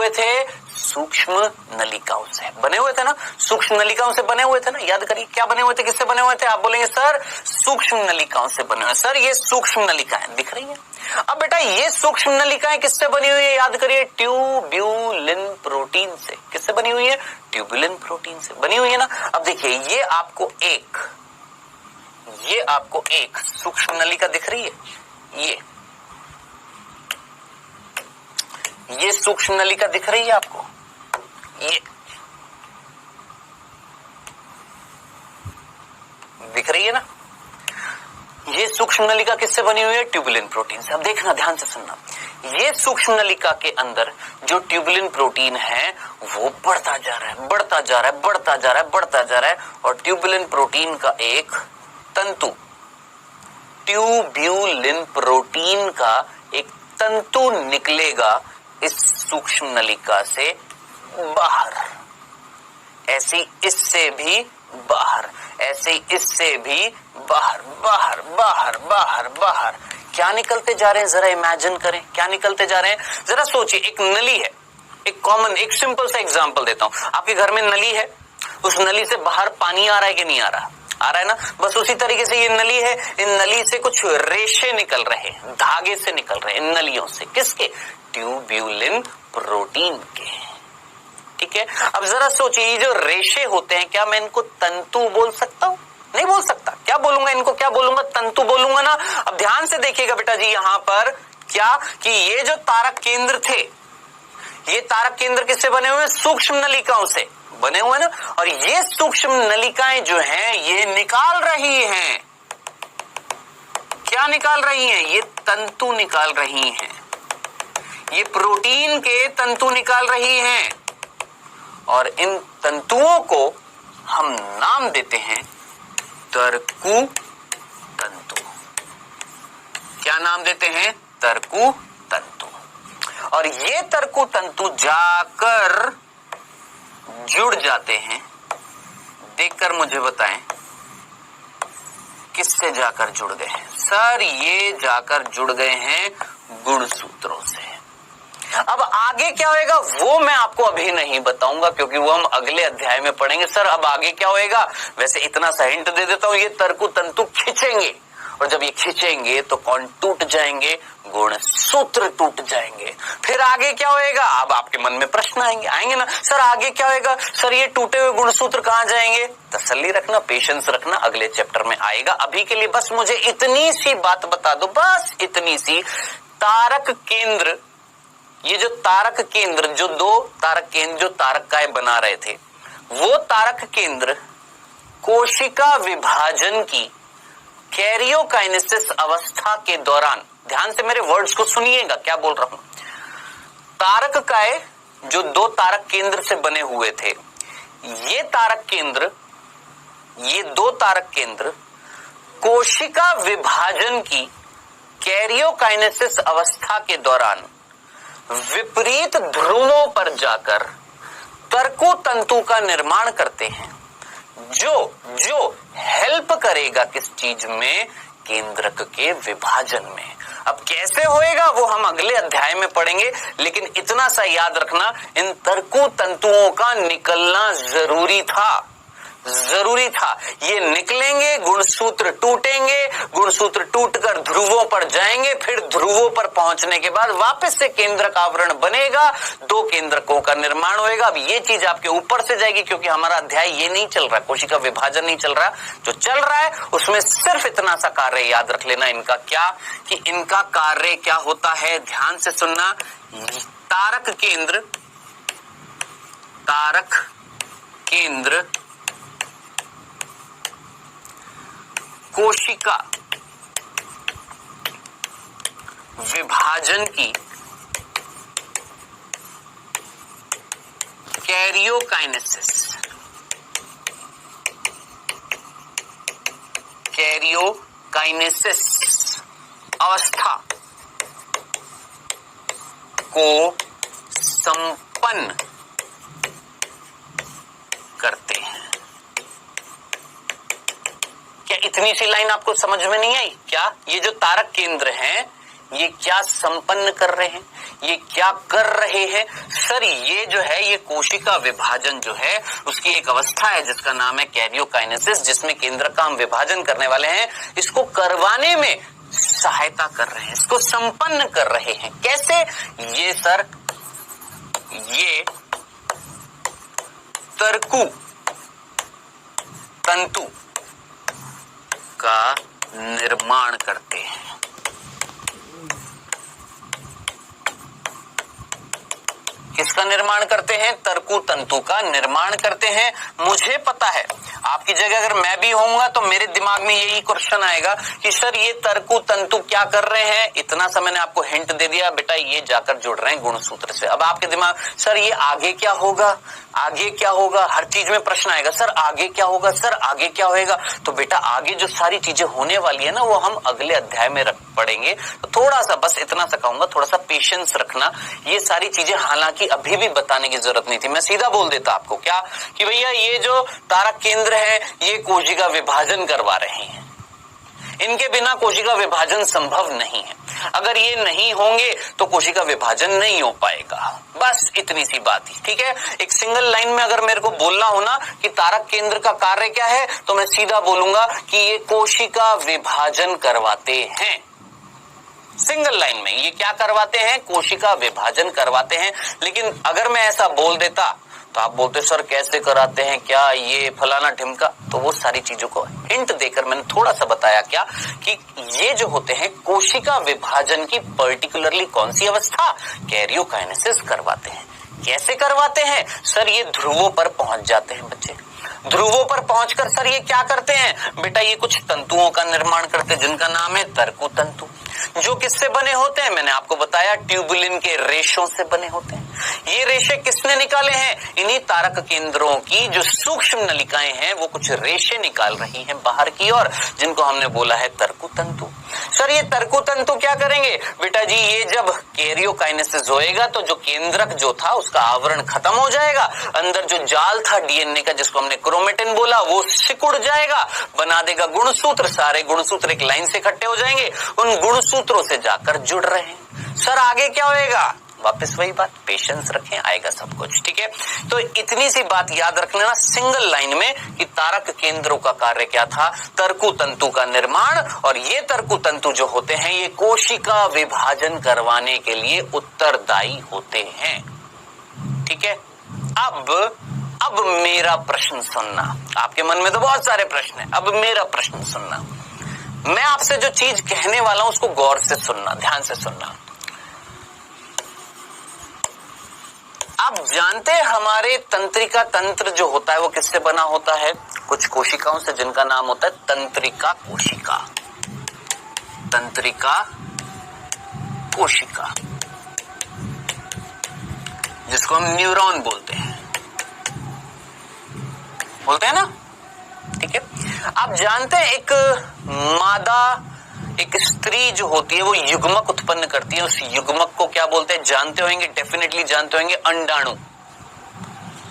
थे सूक्ष्म नलिकाओं से बने हुए थे ना, सूक्ष्म नलिकाओं से बने हुए थे ना। याद करिए क्या बने हुए थे, किससे बने हुए थे? आप बोलेंगे सर सूक्ष्म नलिकाओं से बने हुए। सर ये सूक्ष्म नलिकाएं दिख रही है। अब बेटा ये सूक्ष्म नलिकाएं किससे बनी हुई है? याद करिए ट्यूब्यूलिन प्रोटीन से। किससे बनी हुई है? ट्यूब्यूलिन प्रोटीन से बनी हुई है ना। अब देखिए ये आपको एक सूक्ष्म नलिका दिख रही है। ये सूक्ष्म नलिका दिख रही है आपको, ये दिख रही है ना। ये सूक्ष्म नलिका किससे बनी हुई है? ट्यूबुलिन प्रोटीन से। अब देखना ध्यान से सुनना, ये सूक्ष्म नलिका के अंदर जो ट्यूबुलिन प्रोटीन है वो बढ़ता जा रहा है और ट्यूबुलिन प्रोटीन का एक तंतु, ट्यूब्यूलिन प्रोटीन का एक तंतु निकलेगा इस सूक्ष्म नलिका से बाहर, ऐसे इससे भी बाहर, ऐसे इससे भी बाहर। क्या निकलते जा रहे हैं, जरा इमेजिन करें क्या निकलते जा रहे हैं। जरा सोचिए, एक नली है, एक कॉमन एक सिंपल सा एग्जांपल देता हूं। आपके घर में नली है, उस नली से बाहर पानी आ रहा है कि नहीं आ रहा, आ रहा है ना। बस उसी तरीके से ये नली है, इन नली से कुछ रेशे निकल रहे हैं, धागे से निकल रहे हैं इन नलियों से। किसके? ट्यूब्यूलिन प्रोटीन के। ठीक है, अब जरा सोचिए, ये जो रेशे होते हैं, क्या मैं इनको तंतु बोल सकता हूं? नहीं बोल सकता। क्या बोलूंगा इनको? क्या बोलूंगा? तंतु बोलूंगा ना। अब ध्यान से देखिएगा बेटा जी, यहां पर क्या कि ये जो तारक केंद्र थे, ये तारक केंद्र किससे बने हुए? सूक्ष्म नलिकाओं से बने हुए ना। और ये सूक्ष्म नलिकाएं जो हैं, ये निकाल रही हैं, क्या निकाल रही हैं? ये तंतु निकाल रही हैं, ये प्रोटीन के तंतु निकाल रही हैं। और इन तंतुओं को हम नाम देते हैं तरकु तंतु। क्या नाम देते हैं? तरकु तंतु। और ये तरकु तंतु जाकर जुड़ जाते हैं, देखकर मुझे बताएं किससे जाकर जुड़ गए हैं। सर ये जाकर जुड़ गए हैं गुणसूत्रों से। अब आगे क्या होएगा वो मैं आपको अभी नहीं बताऊंगा, क्योंकि वो हम अगले अध्याय में पढ़ेंगे। सर अब आगे क्या होएगा? वैसे इतना सा हिंट दे देता हूं, ये तरकु तंतु खींचेंगे, और जब ये खींचेंगे तो कौन टूट जाएंगे? गुणसूत्र टूट जाएंगे। फिर आगे क्या होएगा? अब आपके मन में प्रश्न आएंगे ना, सर आगे क्या होएगा? सर ये टूटे हुए गुणसूत्र कहां जाएंगे? तसल्ली रखना, पेशेंस रखना, अगले चैप्टर में आएगा। अभी के लिए बस मुझे इतनी सी बात बता दो, बस इतनी सी। तारक केंद्र, ये जो तारक केंद्र, जो दो तारक केंद्र जो तारकाएं बना रहे थे, वो तारक केंद्र कोशिका विभाजन की कैरियोकाइनेसिस अवस्था के दौरान, ध्यान से मेरे वर्ड्स को सुनिएगा क्या बोल रहा हूं। तारककाय जो दो तारक केंद्र से बने हुए थे, ये तारक केंद्र, ये दो तारक केंद्र कोशिका विभाजन की कैरियोकाइनेसिस अवस्था के दौरान विपरीत ध्रुवों पर जाकर तरकु तंतु का निर्माण करते हैं, जो हेल्प करेगा किस चीज में? केंद्रक के विभाजन में। अब कैसे होएगा वो हम अगले अध्याय में पढ़ेंगे, लेकिन इतना सा याद रखना, इन तरकु तंतुओं का निकलना जरूरी था, जरूरी था। ये निकलेंगे, गुणसूत्र टूटेंगे, गुणसूत्र टूटकर ध्रुवों पर जाएंगे, फिर ध्रुवों पर पहुंचने के बाद वापस से केंद्रक आवरण बनेगा, दो केंद्रकों का निर्माण होएगा। अब ये चीज आपके ऊपर से जाएगी, क्योंकि हमारा अध्याय ये नहीं चल रहा, कोशिका विभाजन नहीं चल रहा। जो चल रहा है उसमें सिर्फ इतना सा कार्य याद रख लेना इनका, क्या कि इनका कार्य क्या होता है। ध्यान से सुनना, तारक केंद्र कोशिका विभाजन की कैरियोकाइनेसिस अवस्था को संपन्न करते हैं। क्या इतनी सी लाइन आपको समझ में नहीं आई? क्या ये जो तारक केंद्र हैं, ये क्या संपन्न कर रहे हैं? ये क्या कर रहे हैं? सर ये जो है, ये कोशिका विभाजन जो है उसकी एक अवस्था है जिसका नाम है कैरियोकाइनेसिस, जिसमें केंद्र का हम विभाजन करने वाले हैं। इसको करवाने में सहायता कर रहे हैं, इसको संपन्न कर रहे हैं। कैसे? ये सर, ये तरकु तंतु का निर्माण करते हैं। किसका निर्माण करते हैं? तरकु तंतु का निर्माण करते हैं। मुझे पता है आपकी जगह अगर मैं भी होऊंगा तो मेरे दिमाग में यही क्वेश्चन आएगा कि सर ये तरकु तंतु क्या कर रहे हैं? इतना सा मैंने आपको हिंट दे दिया बेटा, ये जाकर जुड़ रहे हैं गुणसूत्र से। अब आपके दिमाग, सर ये आगे क्या होगा, आगे क्या होगा? हर चीज में प्रश्न आएगा, सर आगे क्या होगा, सर आगे क्या होएगा? तो बेटा आगे जो सारी चीजें होने वाली है ना, वो हम अगले अध्याय में पढ़ेंगे। तो थोड़ा सा, बस इतना सा कहूंगा, थोड़ा सा पेशेंस रखना। ये सारी चीजें हालांकि अभी भी बताने की जरूरत नहीं थी, मैं सीधा बोल देता आपको क्या कि भैया ये जो तारक केंद्र है ये कोशिका विभाजन करवा रहे हैं, इनके बिना कोशिका विभाजन संभव नहीं है। अगर ये नहीं होंगे तो कोशिका विभाजन नहीं हो पाएगा। बस इतनी सी बात ही, ठीक है। एक सिंगल लाइन में अगर मेरे को बोलना हो ना कि तारक केंद्र का कार्य क्या है, तो मैं सीधा बोलूंगा कि ये कोशिका विभाजन करवाते हैं। सिंगल लाइन में ये क्या करवाते हैं? कोशिका विभाजन करवाते हैं। लेकिन अगर मैं ऐसा बोल देता तो आप बोलते सर कैसे कराते हैं, क्या ये फलाना ढिमका, तो वो सारी चीजों को हिंट देकर मैंने थोड़ा सा बताया क्या कि ये जो होते हैं कोशिका विभाजन की पर्टिकुलरली कौन सी अवस्था, कैरियोकाइनेसिस करवाते हैं। कैसे करवाते हैं सर? ये ध्रुवों पर पहुंच जाते हैं बच्चे। ध्रुवों पर पहुंचकर सर ये क्या करते हैं बेटा? ये कुछ तंतुओं का निर्माण करते हैं जिनका नाम है तर्कु तंतु, जो किससे बने होते हैं? मैंने आपको बताया ट्यूबुलिन के रेशों से बने होते हैं। ये रेशे किसने निकाले हैं? इन्हीं तारक केंद्रों की जो सूक्ष्म नलिकाएं हैं वो कुछ रेशे निकाल रही हैं बाहर की ओर, जिनको हमने बोला है तर्कु तंतु। सर ये तर्कु तंतु क्या करेंगे बेटा जी? ये जब कैरियोकाइनेसिस होएगा तो जो केंद्रक जो था उसका आवरण खत्म हो जाएगा, अंदर जो जाल था डीएनए का जिसको हमने क्रोमेटिन बोला वो सिकुड़ जाएगा, बना देगा गुणसूत्र। सारे गुणसूत्र एक लाइन से इकट्ठे हो जाएंगे, उन गुणसूत्रों से जाकर जुड़ रहे हैं। सर आगे क्या होएगा? वापस वही बात, पेशेंस रखें, आएगा सब कुछ, ठीक है। तो इतनी सी बात याद रख लेना सिंगल लाइन में कि तारक केंद्रों का कार्य क्या था? तर्कु तंतु का निर्माण। और ये तर्कु तंतु जो होते हैं ये कोशिका विभाजन करवाने के लिए उत्तरदायी होते हैं, ठीक है। अब मेरा प्रश्न सुनना। आपके मन में तो बहुत सारे प्रश्न हैं, अब मेरा प्रश्न सुनना। मैं आपसे जो चीज कहने वाला हूं उसको गौर से सुनना, ध्यान से सुनना। आप जानते हैं हमारे तंत्रिका तंत्र जो होता है वो किससे बना होता है? कुछ कोशिकाओं से जिनका नाम होता है तंत्रिका कोशिका। तंत्रिका कोशिका जिसको हम न्यूरॉन बोलते हैं ना, ठीक है। आप जानते हैं एक मादा, एक स्त्री जो होती है वो युग्मक उत्पन्न करती है, उस युग्मक को क्या बोलते हैं? जानते होंगे, डेफिनेटली जानते होंगे, अंडाणु।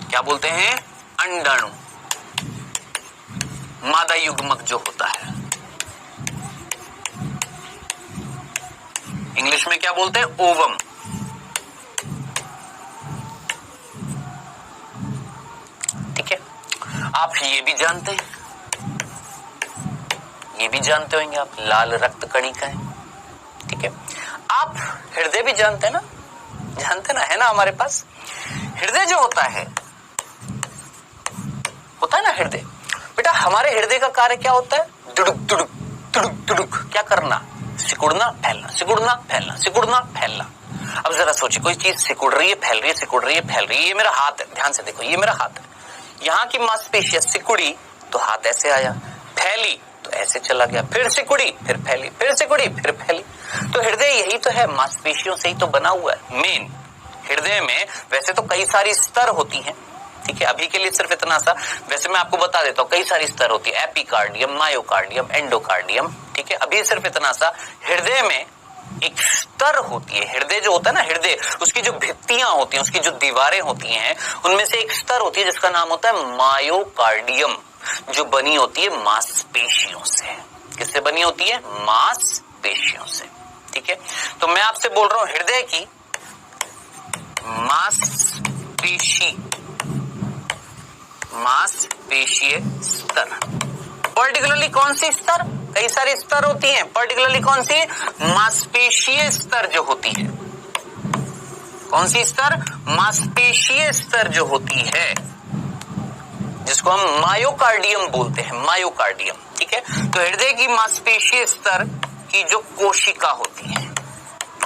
क्या बोलते हैं? अंडाणु। मादा युग्मक जो होता है इंग्लिश में क्या बोलते हैं? ओवम। ठीक है। आप ये भी जानते हैं, ये भी जानते होंगे आप, लाल रक्त कणिका है, ठीक है। आप हृदय भी जानते हैं ना, जानते ना, है ना हमारे पास हृदय जो होता है ना हृदय। बेटा हमारे हृदय का कार्य क्या होता है? दुड़ुक दुड़ुक दुड़ुक दुड़ुक, क्या करना? सिकुड़ना फैलना, सिकुड़ना फैलना, सिकुड़ना फैलना। अब जरा सोचिए, कोई चीज सिकुड़ रही है, फैल रही है, सिकुड़ रही है, फैल रही है। ये मेरा हाथ है, ध्यान से देखो, ये मेरा हाथ है। यहाँ की मांसपेशियां सिकुड़ी तो हाथ ऐसे आया, फैली तो ऐसे चला गया, फिर सिकुड़ी फिर फैली, फिर सिकुड़ी फिर फैली। तो हृदय यही तो है, मांसपेशियों से ही तो बना हुआ है। मेन हृदय में वैसे तो कई सारी स्तर होती हैं, ठीक है। अभी के लिए सिर्फ इतना सा, वैसे मैं आपको बता देता हूँ, कई सारी स्तर होती है, एपिकार्डियम, मायोकार्डियम, एंडोकार्डियम, ठीक है। अभी सिर्फ इतना सा, हृदय में एक स्तर होती है। हृदय जो होता है ना, हृदय उसकी जो भित्तियां होती हैं, उसकी जो दीवारें होती हैं, उनमें से एक स्तर होती है जिसका नाम होता है मायोकार्डियम, जो बनी होती है मांसपेशियों से। किससे बनी होती है? मांसपेशियों से, ठीक है। तो मैं आपसे बोल रहा हूं हृदय की मांसपेशीय स्तर, पर्टिकुलरली कौन सी स्तर? कई सारी स्तर होती हैं, पर्टिकुलरली कौन सी? मांसपेशीय स्तर जो होती है। कौन सी स्तर? मांसपेशीय स्तर जो होती है, जिसको हम मायोकार्डियम बोलते हैं, मायोकार्डियम, ठीक है। तो हृदय की मांसपेशीय स्तर की जो कोशिका होती है,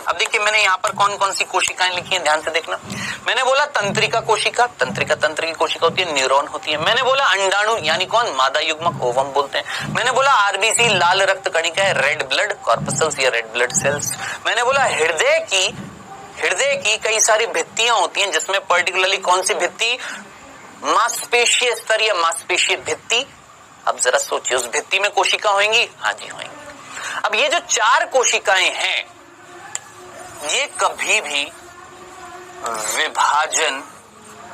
अब देखिए मैंने यहाँ पर कौन कौन सी कोशिकाएं लिखी हैं, ध्यान से देखना। मैंने बोला तंत्रिका कोशिका, तंत्रिका तंत्र की कोशिका होती है, न्यूरॉन होती है। मैंने बोला अंडाणु यानी कौन? मादा युग्मक, ओवम बोलते हैं। मैंने बोला आरबीसी, लाल रक्त कणिका है, रेड ब्लड कॉर्पसल्स या रेड ब्लड सेल्स। मैंने बोला हृदय की कई सारी भित्तियां होती हैं, जिसमें पर्टिकुलरली कौन सी भित्ति? मांसपेशीय स्तर या मांसपेशीय भित्ति। अब जरा सोचिए, उस भित्ति में कोशिका होंगी? हाँ जी होंगी। अब ये जो 4 कोशिकाएं हैं ये कभी भी विभाजन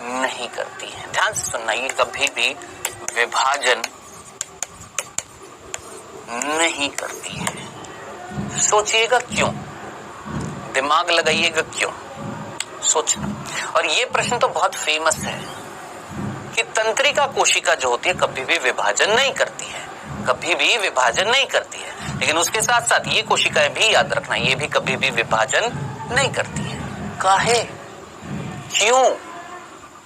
नहीं करती हैं। ध्यान से सुनना, ये कभी भी विभाजन नहीं करती है। सोचिएगा क्यों, दिमाग लगाइएगा क्यों, सोचना। और ये प्रश्न तो बहुत फेमस है कि तंत्रिका कोशिका जो होती है कभी भी विभाजन नहीं करती है, कभी भी विभाजन नहीं करती है। लेकिन उसके साथ साथ ये कोशिकाएं भी याद रखना, ये भी कभी भी विभाजन नहीं करती है। काहे, क्यों?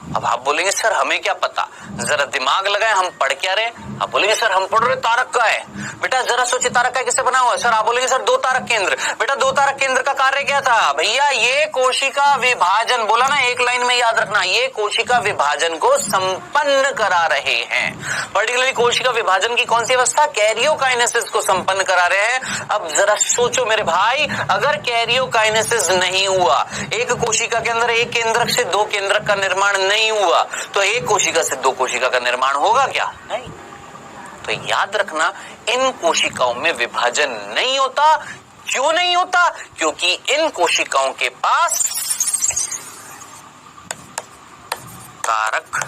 अब आप बोलेंगे सर हमें क्या पता, जरा दिमाग लगाए, हम पढ़ क्या रहे? आप बोलेंगे सर हम पढ़ रहे तारक का है। बेटा जरा सोचिए तारक का किससे बना हुआ है? सर आप बोलेंगे सर दो तारक केंद्र। बेटा दो तारक केंद्र का कार्य क्या था? भैया ये कोशिका विभाजन, बोला ना एक लाइन में याद रखना, ये कोशिका विभाजन को संपन्न करा रहे हैं। पर्टिकुलरली कोशिका विभाजन की कौन सी अवस्था? कैरियोकाइनेसिस को संपन्न करा रहे हैं। अब जरा सोचो मेरे भाई, अगर कैरियोकाइनेसिस नहीं हुआ, एक कोशिका के अंदर एक केंद्रक से दो केंद्रक का निर्माण नहीं हुआ, तो एक कोशिका से दो कोशिका का निर्माण होगा क्या? नहीं। तो याद रखना, इन कोशिकाओं में विभाजन नहीं होता। क्यों नहीं होता? क्योंकि इन कोशिकाओं के पास तारक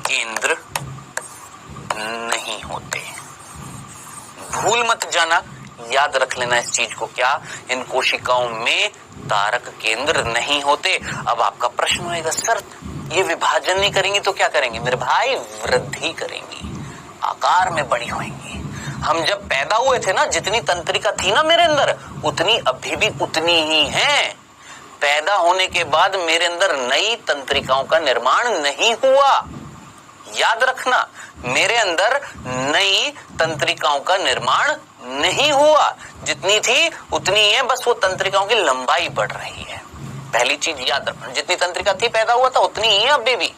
केंद्र नहीं होते। भूल मत जाना, याद रख लेना इस चीज को। क्या? इन कोशिकाओं में तारक केंद्र नहीं होते। अब आपका प्रश्न होगा सर ये विभाजन नहीं करेंगी तो क्या करेंगी? मेरे भाई वृद्धि करेंगी, आकार में बड़ी होंगी। हम जब पैदा हुए थे ना, जितनी तंत्रिका थी ना मेरे अंदर, उतनी अभी भी उतनी ही है। पैदा होने के बाद मेरे अंदर नई तंत्रिकाओं का निर्माण नहीं हुआ। याद रखना, मेरे अंदर नई तंत्रिकाओं का निर्माण नहीं हुआ। जितनी थी उतनी है, बस वो तंत्रिकाओं की लंबाई बढ़ रही है। पहली चीज याद रखना, जितनी तंत्रिका थी पैदा हुआ था उतनी ही है अभी भी।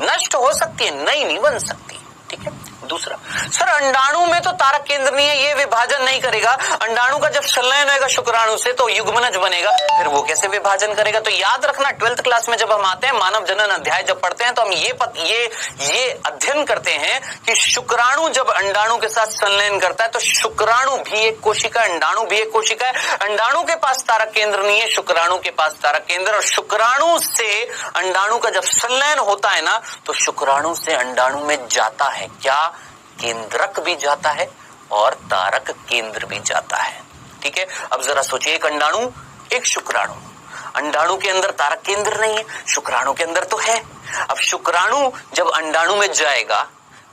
नष्ट हो सकती है, नई नहीं बन सकती। ठीक है। दूसरा, सर अंडाणु में तो तारक केंद्र नहीं है, ये विभाजन नहीं करेगा। अंडाणु का जब संलयन होगा शुक्राणु से तो युग्मनज बनेगा, फिर वो कैसे विभाजन करेगा? तो याद रखना, 12th क्लास में जब हम आते हैं, मानव जनन अध्याय जब पढ़ते हैं, तो हम ये अध्ययन करते हैं कि शुक्राणु जब अंडाणु के साथ संलयन करता है तो शुक्राणु भी एक कोशिका, अंडाणु भी एक कोशिका है। अंडाणु के पास तारक केंद्र नहीं है, शुक्राणु के पास तारक केंद्र। और शुक्राणु से अंडाणु का जब संलयन होता है ना, तो शुक्राणु से अंडाणु में जाता है क्या? केंद्रक भी जाता है और तारक केंद्र भी जाता है। ठीक है। अब जरा सोचिए, एक अंडाणु एक शुक्राणु, अंडाणु के अंदर तारक केंद्र नहीं है, शुक्राणु के अंदर तो है। अब शुक्राणु जब अंडाणु में जाएगा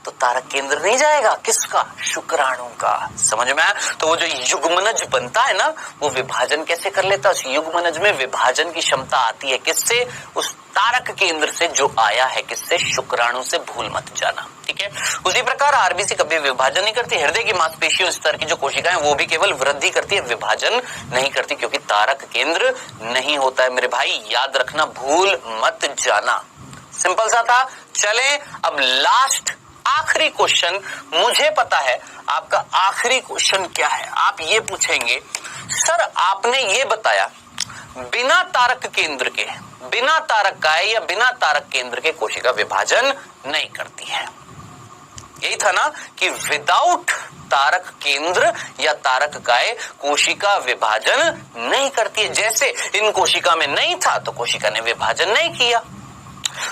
तो तारक केंद्र नहीं जाएगा, किसका? शुक्राणु का। समझ में आया? तो वो जो युग्मनज बनता है ना, वो विभाजन कैसे कर लेता है? उस युग्मनज में विभाजन की क्षमता आती है किससे? उस तारक केंद्र से जो आया है, किससे? शुक्राणु से। भूल मत जाना। ठीक है। उसी प्रकार आरबीसी कभी विभाजन नहीं करती। हृदय की मांसपेशियों स्तर की जो कोशिकाएं वो भी केवल वृद्धि करती है, विभाजन नहीं करती, क्योंकि तारक केंद्र नहीं होता है। मेरे भाई याद रखना, भूल मत जाना। सिंपल सा था। चले अब लास्ट आखिरी क्वेश्चन। मुझे पता है आपका आखिरी क्वेश्चन क्या है। आप ये पूछेंगे, सर आपने ये बताया बिना तारक केंद्र के, बिना तारक काय या बिना तारक केंद्र के कोशिका विभाजन नहीं करती है। यही था ना कि विदाउट तारक केंद्र या तारक काय कोशिका विभाजन नहीं करती है। जैसे इन कोशिका में नहीं था तो कोशिका ने विभाजन नहीं किया।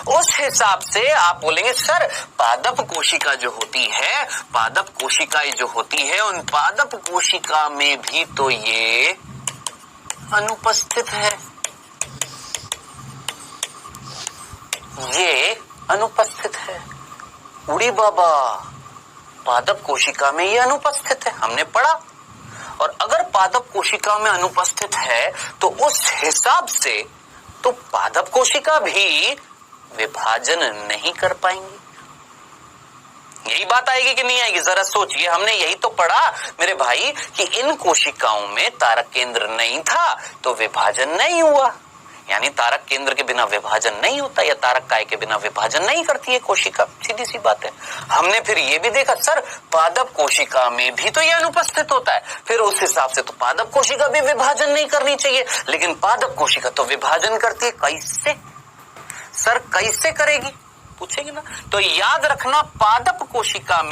उस हिसाब से आप बोलेंगे सर पादप कोशिका जो होती है, पादप कोशिकाएं जो होती है, उन पादप कोशिका में भी तो ये अनुपस्थित है, ये अनुपस्थित है। उड़ी बाबा, पादप कोशिका में ये अनुपस्थित है, हमने पढ़ा। और अगर पादप कोशिका में अनुपस्थित है तो उस हिसाब से तो पादप कोशिका भी विभाजन नहीं कर पाएंगी। यही बात आएगी कि नहीं आएगी? जरा सोचिए, हमने यही तो पढ़ा मेरे भाई कि इन कोशिकाओं में तारक केंद्र नहीं था तो विभाजन नहीं हुआ। यानी तारक केंद्र के बिना विभाजन नहीं होता, या तारक काय के बिना विभाजन नहीं करती है कोशिका। सीधी सी बात है। हमने फिर ये भी देखा सर पादप कोशिका में भी तो ये अनुपस्थित होता है, फिर उस हिसाब से तो पादप कोशिका भी विभाजन नहीं करनी चाहिए, लेकिन पादप कोशिका तो विभाजन करती है। कैसे सर, कैसे करेगी? पूछेगी ना। तो याद रखना, पादप कोशिका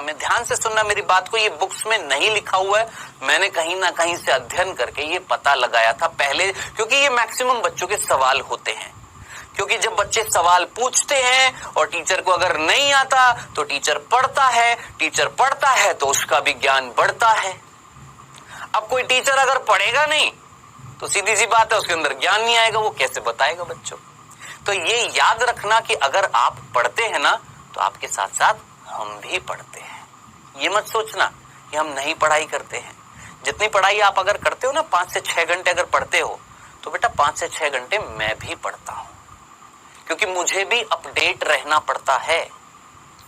में ध्यान से सुनना मेरी बात को, ये बुक्स में नहीं लिखा हुआ है, मैंने कहीं ना कहीं से अध्ययन करके ये पता लगाया था पहले, क्योंकि ये मैक्सिमम बच्चों के सवाल होते हैं। क्योंकि जब बच्चे सवाल पूछते हैं और टीचर को अगर नहीं आता तो टीचर पढ़ता है तो उसका भी ज्ञान बढ़ता है। अब कोई टीचर अगर पढ़ेगा नहीं तो सीधी सी बात है उसके अंदर ज्ञान नहीं आएगा, वो कैसे बताएगा बच्चों। तो ये याद रखना कि अगर आप पढ़ते हैं ना तो आपके साथ साथ हम भी पढ़ते हैं। ये मत सोचना कि हम नहीं पढ़ाई करते हैं। जितनी पढ़ाई आप अगर करते हो ना 5 से 6 घंटे अगर पढ़ते हो तो बेटा 5 से 6 घंटे मैं भी पढ़ता हूं, क्योंकि मुझे भी अपडेट रहना पड़ता है।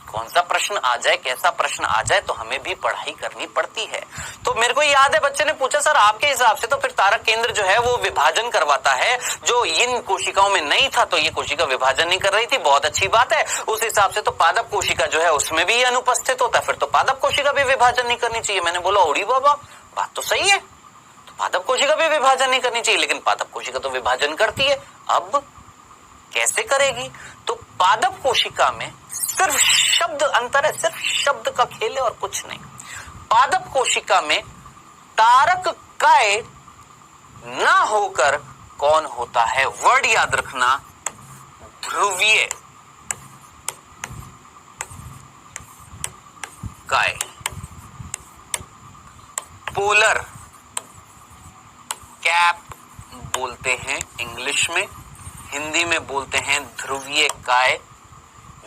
कौन सा प्रश्न आ जाए, कैसा प्रश्न आ जाए, तो हमें भी पढ़ाई करनी पड़ती है। तो मेरे को याद है बच्चे ने पूछा सर आपके हिसाब से तो फिर तारक केंद्र जो है वो विभाजन करवाता है, जो इन कोशिकाओं में नहीं था तो ये कोशिका विभाजन नहीं कर रही थी। बहुत अच्छी बात है, उस हिसाब से तो पादप कोशिका जो है उसमें भी अनुपस्थित होता है, फिर तो पादप कोशिका भी विभाजन नहीं करनी चाहिए। मैंने बोला ओड़ी बाबा, बात तो सही है, तो पादप कोशिका भी विभाजन नहीं करनी चाहिए, लेकिन पादप कोशिका तो विभाजन करती है। अब कैसे करेगी? तो पादप कोशिका में सिर्फ शब्द अंतर है, सिर्फ शब्द का खेल है और कुछ नहीं। पादप कोशिका में तारक काय ना होकर कौन होता है? वर्ड याद रखना, ध्रुवीय काय, पोलर कैप बोलते हैं इंग्लिश में, हिंदी में बोलते हैं ध्रुवीय काय।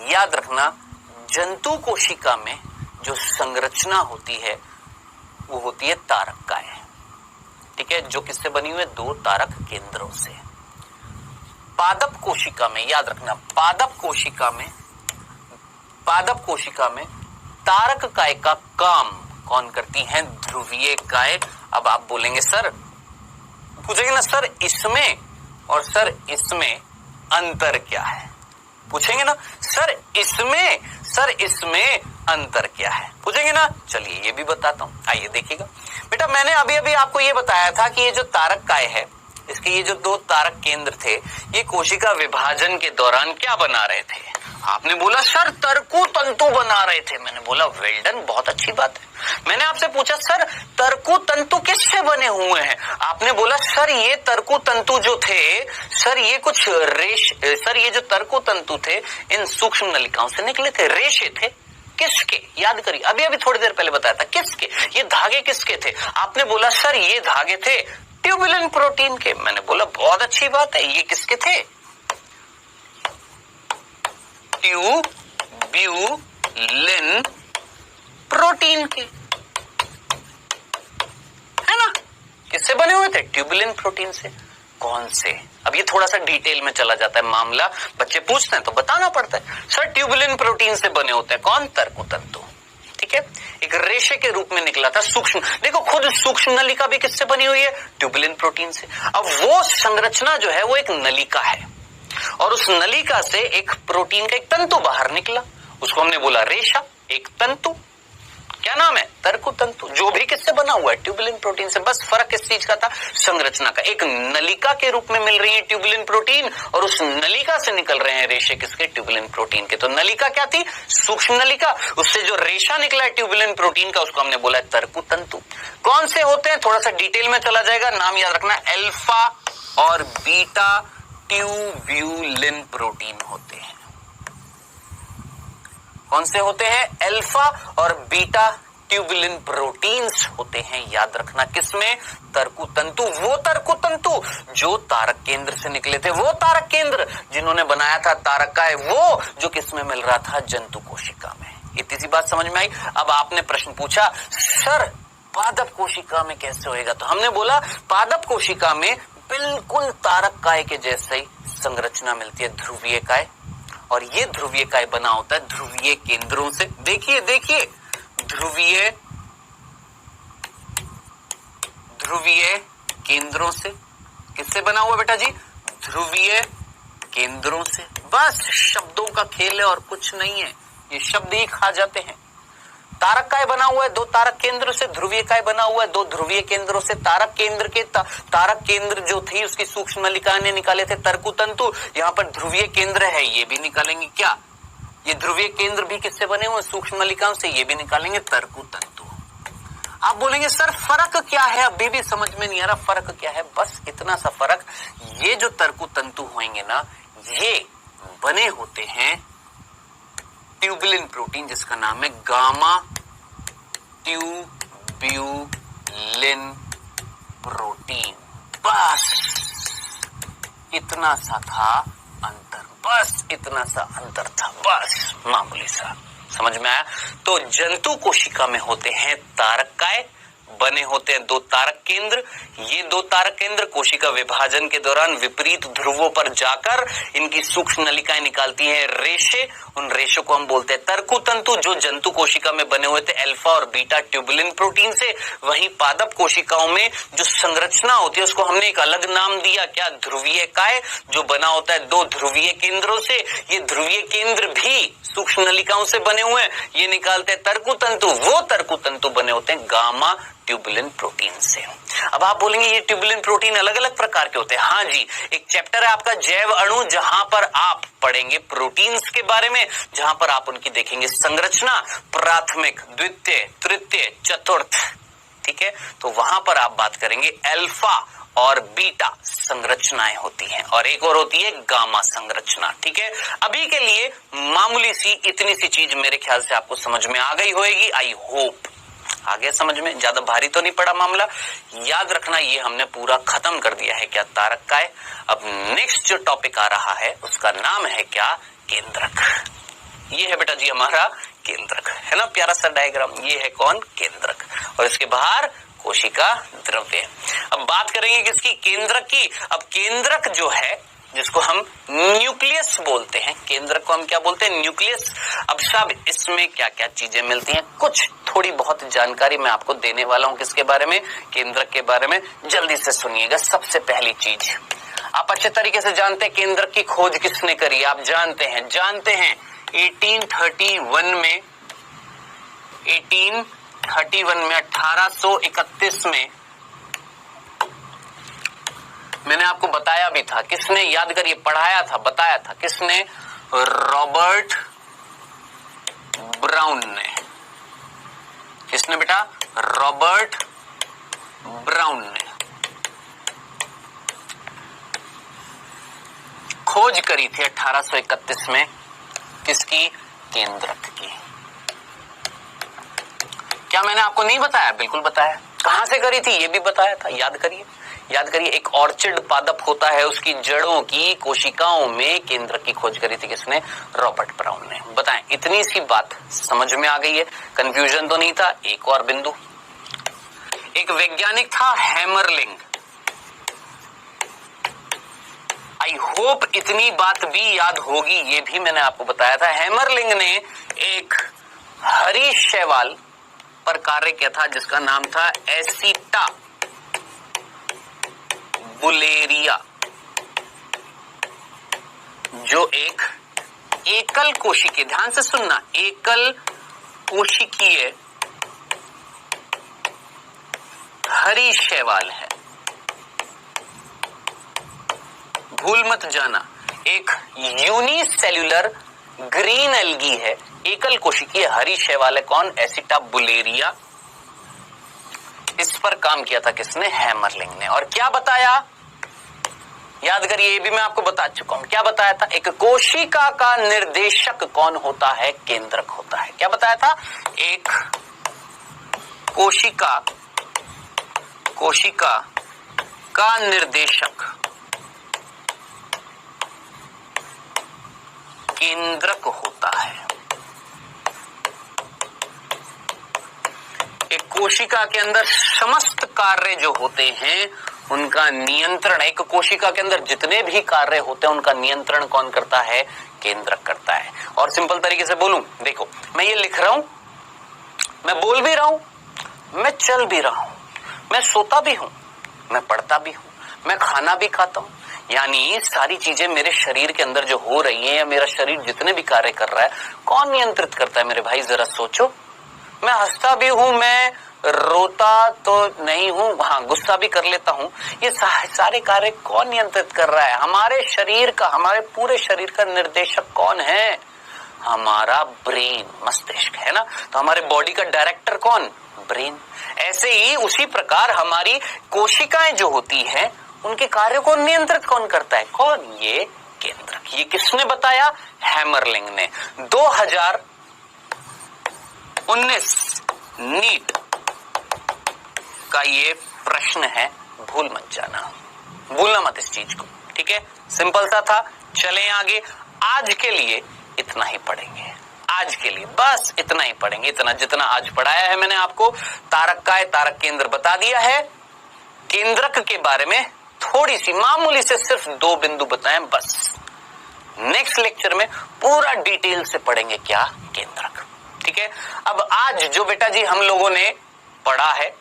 याद रखना जंतु कोशिका में जो संरचना होती है वो होती है तारक काय, ठीक है, जो किससे बनी हुई है? 2 तारक केंद्रों से। पादप कोशिका में याद रखना, पादप कोशिका में तारक काय का काम कौन करती है? ध्रुवीय काय। अब आप बोलेंगे सर, पूछेंगे ना सर इसमें और सर इसमें अंतर क्या है? पूछेंगे ना सर इसमें अंतर क्या है? पूछेंगे ना, चलिए ये भी बताता हूं, आइए देखिएगा। बेटा मैंने अभी अभी आपको ये बताया था कि ये जो तारक काय है, इसके ये जो 2 तारक केंद्र थे, ये कोशिका विभाजन के दौरान क्या बना रहे थे? आपने बोला सर तर्कु तंतु बना रहे थे। मैंने बोला वेल डन, बहुत अच्छी बात है। मैंने आपसे पूछा सर तर्कु तंतु किससे बने हुए हैं? आपने बोला सर ये तर्कु तंतु जो थे, सर ये कुछ सर ये जो तर्कु तंतु थे इन सूक्ष्म नलिकाओं से निकले थे, रेशे थे। किसके? याद करिए, अभी अभी थोड़ी देर पहले बताया था। किसके? ये धागे किसके थे? आपने बोला सर ये धागे थे ट्यूबुलिन प्रोटीन के। मैंने बोला बहुत अच्छी बात है, ये किसके थे? ट्यूब्यूलिन प्रोटीन के, है ना? किससे बने हुए थे? ट्यूबुलिन प्रोटीन से। कौन से? अब ये थोड़ा सा डिटेल में चला जाता है मामला, बच्चे पूछते हैं तो बताना पड़ता है। सर ट्यूबुलिन प्रोटीन से बने होते हैं कौन? तर्कु तंतु, ठीक है। एक रेशे के रूप में निकला था सूक्ष्म, देखो खुद सूक्ष्म नलिका भी किससे बनी हुई है? ट्यूबुलिन प्रोटीन से। अब वो संरचना जो है वो एक नलिका है और उस नलिका से एक प्रोटीन का एक तंतु बाहर निकला, उसको हमने बोला रेशा। एक तंतु, क्या नाम है? तर्कु तंतु, जो भी किससे बना हुआ है? ट्यूबुलिन प्रोटीन से। बस फर्क किस चीज का था? संरचना का। एक नलिका के रूप में मिल रही है ट्यूबुलिन प्रोटीन और उस नलिका से निकल रहे हैं रेशे किसके? ट्यूबुलिन प्रोटीन के। तो नलिका क्या थी? सूक्ष्म नलिका। उससे जो रेशा निकला है ट्यूबुलिन प्रोटीन का उसको हमने बोला है तर्कु तंतु। कौन से होते हैं? थोड़ा सा डिटेल में चला जाएगा, नाम याद रखना, अल्फा और बीटा ट्यूब्यूलिन प्रोटीन होते हैं। कौन से होते हैं? अल्फा और बीटा ट्यूबुलिन प्रोटीन्स होते हैं। याद रखना किसमें? तर्कु तंतु। वो तर्कु तंतु जो तारक केंद्र से निकले थे, वो तारक केंद्र जिन्होंने बनाया था तारक काय, वो जो किसमें मिल रहा था? जंतु कोशिका में। इतनी सी बात समझ में आई। अब आपने प्रश्न पूछा सर पादप कोशिका में कैसे होएगा? तो हमने बोला पादप कोशिका में बिल्कुल तारक काय के जैसे ही संरचना मिलती है, ध्रुवीय काय। और ये ध्रुवीय काय बना होता है ध्रुवीय केंद्रों से। देखिए देखिए, ध्रुवीय केंद्रों से। किससे बना हुआ बेटा जी? ध्रुवीय केंद्रों से। बस शब्दों का खेल है और कुछ नहीं है, ये शब्द ही खा जाते हैं। तारक काय बना हुआ है 2 तारक केंद्र से, ध्रुवीय काय बना हुआ है 2 ध्रुवीय केंद्रों से। तारक केंद्र के तारक केंद्र जो थी उसकी सूक्ष्म नलिका ने निकाले थे तर्कु तंतु। यहाँ पर ध्रुवीय केंद्र है, ये भी निकालेंगे क्या? ये ध्रुवीय केंद्र भी किससे बने हुए? सूक्ष्म नलिकाओं से, ये भी निकालेंगे तर्कु तंतु। आप बोलेंगे सर फर्क क्या है? अभी भी समझ में नहीं आ रहा फर्क क्या है? बस इतना सा फर्क, ये जो तर्कु तंतु होंगे ना, ये बने होते हैं ट्यूबुलिन प्रोटीन, जिसका नाम है गामा ट्यूब्यूलिन प्रोटीन। बस इतना सा था अंतर, बस इतना सा अंतर था, बस मामूली सा। समझ में आया? तो जंतु कोशिका में होते हैं तारककाय, बने होते हैं दो तारक केंद्र। ये दो तारक केंद्र कोशिका विभाजन के दौरान विपरीत ध्रुवों पर जाकर इनकी सूक्ष्म नलिकाएं निकालती हैं रेशे। उन रेशों को हम बोलते हैं तरकु तंतु, जो जंतु कोशिका में बने हुए थे अल्फा और बीटा ट्यूबुलिन प्रोटीन से। वहीं पादप कोशिकाओं में जो संरचना होती है उसको हमने एक अलग नाम दिया, क्या? ध्रुवीय काय, जो बना होता है दो ध्रुवीय केंद्रों से। ये ध्रुवीय केंद्र भी सूक्ष्म नलिकाओं से बने हुए हैं, ये निकालते हैं तरकु तंतु। वो तरकु तंतु बने होते हैं गामा ट्यूबुलिन प्रोटीन से। अब आप बोलेंगे ये ट्यूबुलिन प्रोटीन अलग अलग प्रकार के होते हैं। हाँ जी, एक चैप्टर है आपका जैव अणु, जहां पर आप पढ़ेंगे प्रोटीन्स के बारे में, जहां पर आप उनकी देखेंगे संरचना, प्राथमिक, द्वितीय, तृतीय, चतुर्थ। ठीक है, तो वहां पर आप बात करेंगे अल्फा और बीटा संरचनाएं होती हैं, और एक और होती है गामा संरचना। ठीक है, अभी के लिए मामूली सी इतनी सी चीज मेरे ख्याल से आपको समझ में आ गई होगी। आई होप आ गया समझ में, ज्यादा भारी तो नहीं पड़ा मामला। याद रखना ये हमने पूरा खत्म कर दिया है क्या? तारककाय। अब नेक्स्ट जो टॉपिक आ रहा है उसका नाम है क्या? केंद्रक। ये है बेटा जी हमारा केंद्रक, है ना? प्यारा सा डायग्राम। ये है कौन? केंद्रक, और इसके बाहर कोशिका द्रव्य। अब बात करेंगे किसकी? केंद्रक की। अब केंद्रक जो है, जिसको हम न्यूक्लियस बोलते हैं, केंद्रक को हम क्या बोलते हैं? न्यूक्लियस। अब सब इसमें क्या क्या चीजें मिलती हैं, कुछ थोड़ी बहुत जानकारी मैं आपको देने वाला हूं। किसके बारे में? केंद्रक के बारे में। जल्दी से सुनिएगा। सबसे पहली चीज, आप अच्छे तरीके से जानते हैं केंद्रक की खोज किसने करी? आप जानते हैं 1831 में 1831 में मैंने आपको बताया भी था, किसने? याद करिए, पढ़ाया था, बताया था। किसने? रॉबर्ट ब्राउन ने। किसने बेटा? रॉबर्ट ब्राउन ने खोज करी थी 1831 में। किसकी? केंद्रक की। क्या मैंने आपको नहीं बताया? बिल्कुल बताया। कहां से करी थी ये भी बताया था। याद करिए, याद करिए। एक ऑर्चिड पादप होता है, उसकी जड़ों की कोशिकाओं में केंद्रक की खोज करी थी किसने? रॉबर्ट ब्राउन ने। बताएं, इतनी सी बात समझ में आ गई है? कंफ्यूजन तो नहीं था? एक और बिंदु, एक वैज्ञानिक था हैमरलिंग। आई होप इतनी बात भी याद होगी, ये भी मैंने आपको बताया था। हैमरलिंग ने एक हरी शैवाल पर कार्य किया था जिसका नाम था एसिटा बुलेरिया, जो एक एकल कोशिकीय, ध्यान से सुनना, एकल कोशिकीय हरी शैवाल है। भूल मत जाना, एक यूनिसेल्यूलर ग्रीन एल्गी है, एकल कोशिकीय हरी शैवाल है। कौन? एसिटा बुलेरिया। इस पर काम किया था किसने? हैमरलिंग ने। और क्या बताया? याद करिए, ये भी मैं आपको बता चुका हूं। क्या बताया था? एक कोशिका का निर्देशक कौन होता है? केंद्रक होता है। क्या बताया था? एक कोशिका का निर्देशक केंद्रक होता है। एक कोशिका के अंदर समस्त कार्य जो होते हैं उनका नियंत्रण, एक कोशिका के अंदर जितने भी कार्य होते हैं उनका नियंत्रण कौन करता है? केंद्रक करता है। और सिंपल तरीके से बोलूं, देखो मैं ये लिख रहा हूं, मैं बोल भी रहा हूं, मैं चल भी रहा हूं, मैं सोता भी हूं, मैं पढ़ता भी हूं, मैं खाना भी खाता हूं, यानी सारी चीजें मेरे शरीर के अंदर जो हो रही है, या मेरा शरीर जितने भी कार्य कर रहा है, कौन नियंत्रित करता है मेरे भाई? जरा सोचो। मैं हंसता भी हूं, मैं रोता तो नहीं हूं, हाँ गुस्सा भी कर लेता हूं, ये सारे कार्य कौन नियंत्रित कर रहा है? हमारे शरीर का, हमारे पूरे शरीर का निर्देशक कौन है? हमारा ब्रेन, मस्तिष्क, है ना? तो हमारे बॉडी का डायरेक्टर कौन? ब्रेन। ऐसे ही उसी प्रकार हमारी कोशिकाएं जो होती हैं उनके कार्यों को नियंत्रित कौन करता है? कौन? ये केंद्रक। ये किसने बताया? हैमरलिंग ने। 2019 नीट का ये प्रश्न है, भूल मत जाना, भूलना मत इस चीज को, ठीक है। सिंपल सा था। चलें आगे। आज के लिए इतना ही पढ़ेंगे, आज के लिए बस इतना ही पढ़ेंगे, इतना जितना आज पढ़ाया है मैंने आपको। तारक काय, तारक केंद्र बता दिया है। केंद्रक के बारे में थोड़ी सी मामूली से सिर्फ 2 बिंदु बताएं बस। नेक्स्ट लेक्चर में पूरा डिटेल से पढ़ेंगे क्या केंद्रक, ठीक है। अब आज जो बेटा जी हम लोगों ने पढ़ा है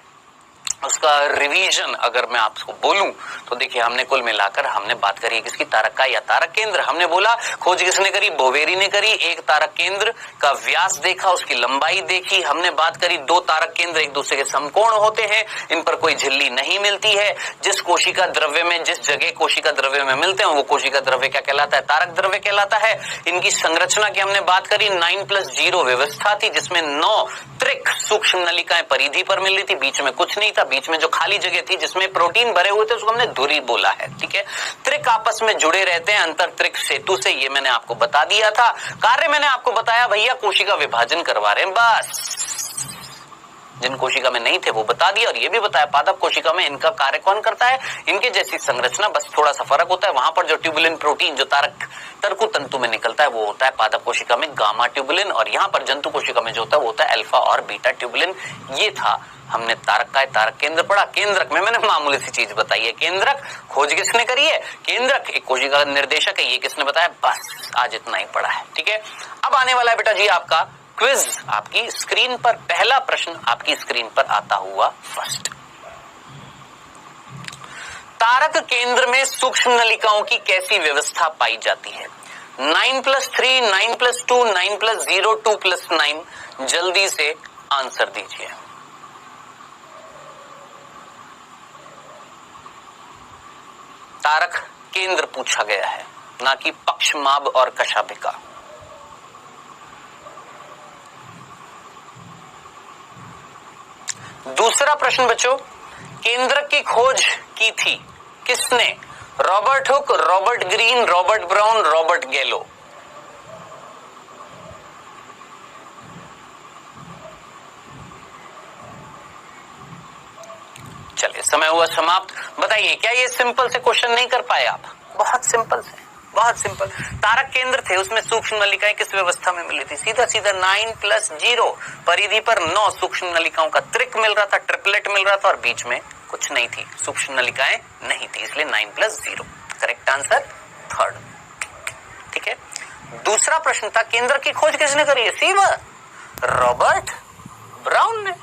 उसका रिवीजन अगर मैं आपको बोलूं तो देखिए, हमने कुल मिलाकर हमने बात करी किसकी? तारक का या तारक केंद्र। हमने बोला खोज किसने करी? बोवेरी ने करी। एक तारक केंद्र का व्यास देखा, उसकी लंबाई देखी। हमने बात करी 2 तारक केंद्र एक दूसरे के समकोण होते हैं, इन पर कोई झिल्ली नहीं मिलती है। जिस कोशिका द्रव्य में, जिस जगह कोशिका द्रव्य में मिलते हैं वो कोशिका द्रव्य क्या कहलाता है? तारक द्रव्य कहलाता है। इनकी संरचना की हमने बात करी। 9+0 व्यवस्था थी जिसमें 9 त्रिक सूक्ष्म नलिकाएं परिधि पर मिल रही थी, बीच में कुछ नहीं था। बीच में जो खाली जगह थी जिसमें प्रोटीन भरे हुए थे उसको हमने धुरी बोला है, ठीक है। त्रिक आपस में जुड़े रहते हैं अंतर त्रिक सेतु से, ये मैंने आपको बता दिया था। कार्य मैंने आपको बताया भैया, कोशिका विभाजन करवा रहे हैं बस। जिन कोशिका में नहीं थे वो बता दिया, और ये भी बताया पादप कोशिका में इनका कार्य कौन करता है, इनके जैसी संरचना, बस थोड़ा सा फर्क होता है। वहां पर जो ट्यूबुलिन प्रोटीन जो तरकु तंतु में निकलता है वो होता है पादप कोशिका में गामा ट्यूबुलिन, और यहाँ पर जंतु कोशिका में जो होता है वो होता है अल्फा और बीटा ट्यूबुलिन। ये था हमने तारक काय, तारक केंद्र पढ़ा। केंद्रक में मैंने मामूली सी चीज बताई है। केंद्रक खोज किसने करी है? केंद्रक एक कोशिका का निर्देशक है, ये किसने बताया? बस आज इतना ही पढ़ा है, ठीक है। अब आने वाला है बेटा जी आपका क्विज। आपकी स्क्रीन पर पहला प्रश्न आपकी स्क्रीन पर आता हुआ फर्स्ट। तारक केंद्र में सूक्ष्म नलिकाओं की कैसी व्यवस्था पाई जाती है? 9+3, 9+2, 9+0, 2+9। जल्दी से आंसर दीजिए। तारक केंद्र पूछा गया है, ना कि पक्षमाभ और कशाभिका। दूसरा प्रश्न बच्चों, केंद्रक की खोज की थी किसने? Robert Hooke, Robert Greene, Robert brown, Robert गैलो। चलिए समय हुआ समाप्त। बताइए क्या ये सिंपल से क्वेश्चन नहीं कर पाए आप? बहुत सिंपल से, बहुत सिंपल। तारक केंद्र थे, उसमें सूक्ष्म नलिकाएं किस व्यवस्था में मिली थी? सीधा सीधा 9+0 परिधि पर 9 सूक्ष्म नलिकाओं का त्रिक मिल रहा था, ट्रिपलेट मिल रहा था, और बीच में कुछ नहीं थी, सूक्ष्म नलिकाएं नहीं थी, इसलिए 9+0। करेक्ट आंसर थर्ड, ठीक है। दूसरा प्रश्न था केंद्र की खोज किसने करी है? सीवर रॉबर्ट ब्राउन ने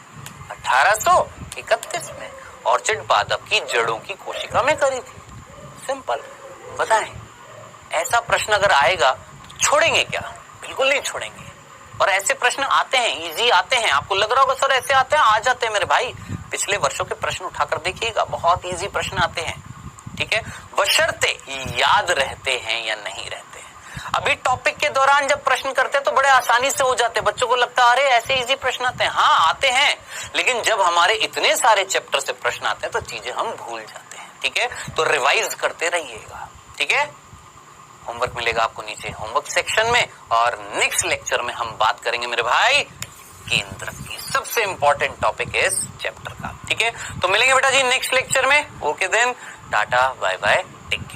1831 में ऑर्चिड पादप की जड़ों की कोशिका में करी थी। सिंपल। बताएं ऐसा प्रश्न अगर आएगा छोड़ेंगे क्या? बिल्कुल नहीं छोड़ेंगे। और ऐसे प्रश्न आते हैं, इजी आते हैं। आपको लग रहा होगा सर ऐसे आते हैं, आ जाते हैं मेरे भाई। पिछले वर्षों के प्रश्न उठाकर देखिएगा, बहुत इजी प्रश्न आते हैं, ठीक है। बशर्ते याद रहते हैं या नहीं रहते हैं। अभी टॉपिक के दौरान जब प्रश्न करते हैं तो बड़े आसानी से हो जाते हैं, बच्चों को लगता है अरे ऐसे इजी प्रश्न आते हैं। हाँ आते हैं, लेकिन जब हमारे इतने सारे चैप्टर से प्रश्न आते हैं तो चीजें हम भूल जाते हैं, ठीक है। तो रिवाइज करते रहिएगा, ठीक है। होमवर्क मिलेगा आपको नीचे होमवर्क सेक्शन में, और नेक्स्ट लेक्चर में हम बात करेंगे मेरे भाई केंद्र की, सबसे इंपॉर्टेंट टॉपिक है इस चैप्टर का, ठीक है। तो मिलेंगे बेटा जी नेक्स्ट लेक्चर में। Okay then, tata bye bye.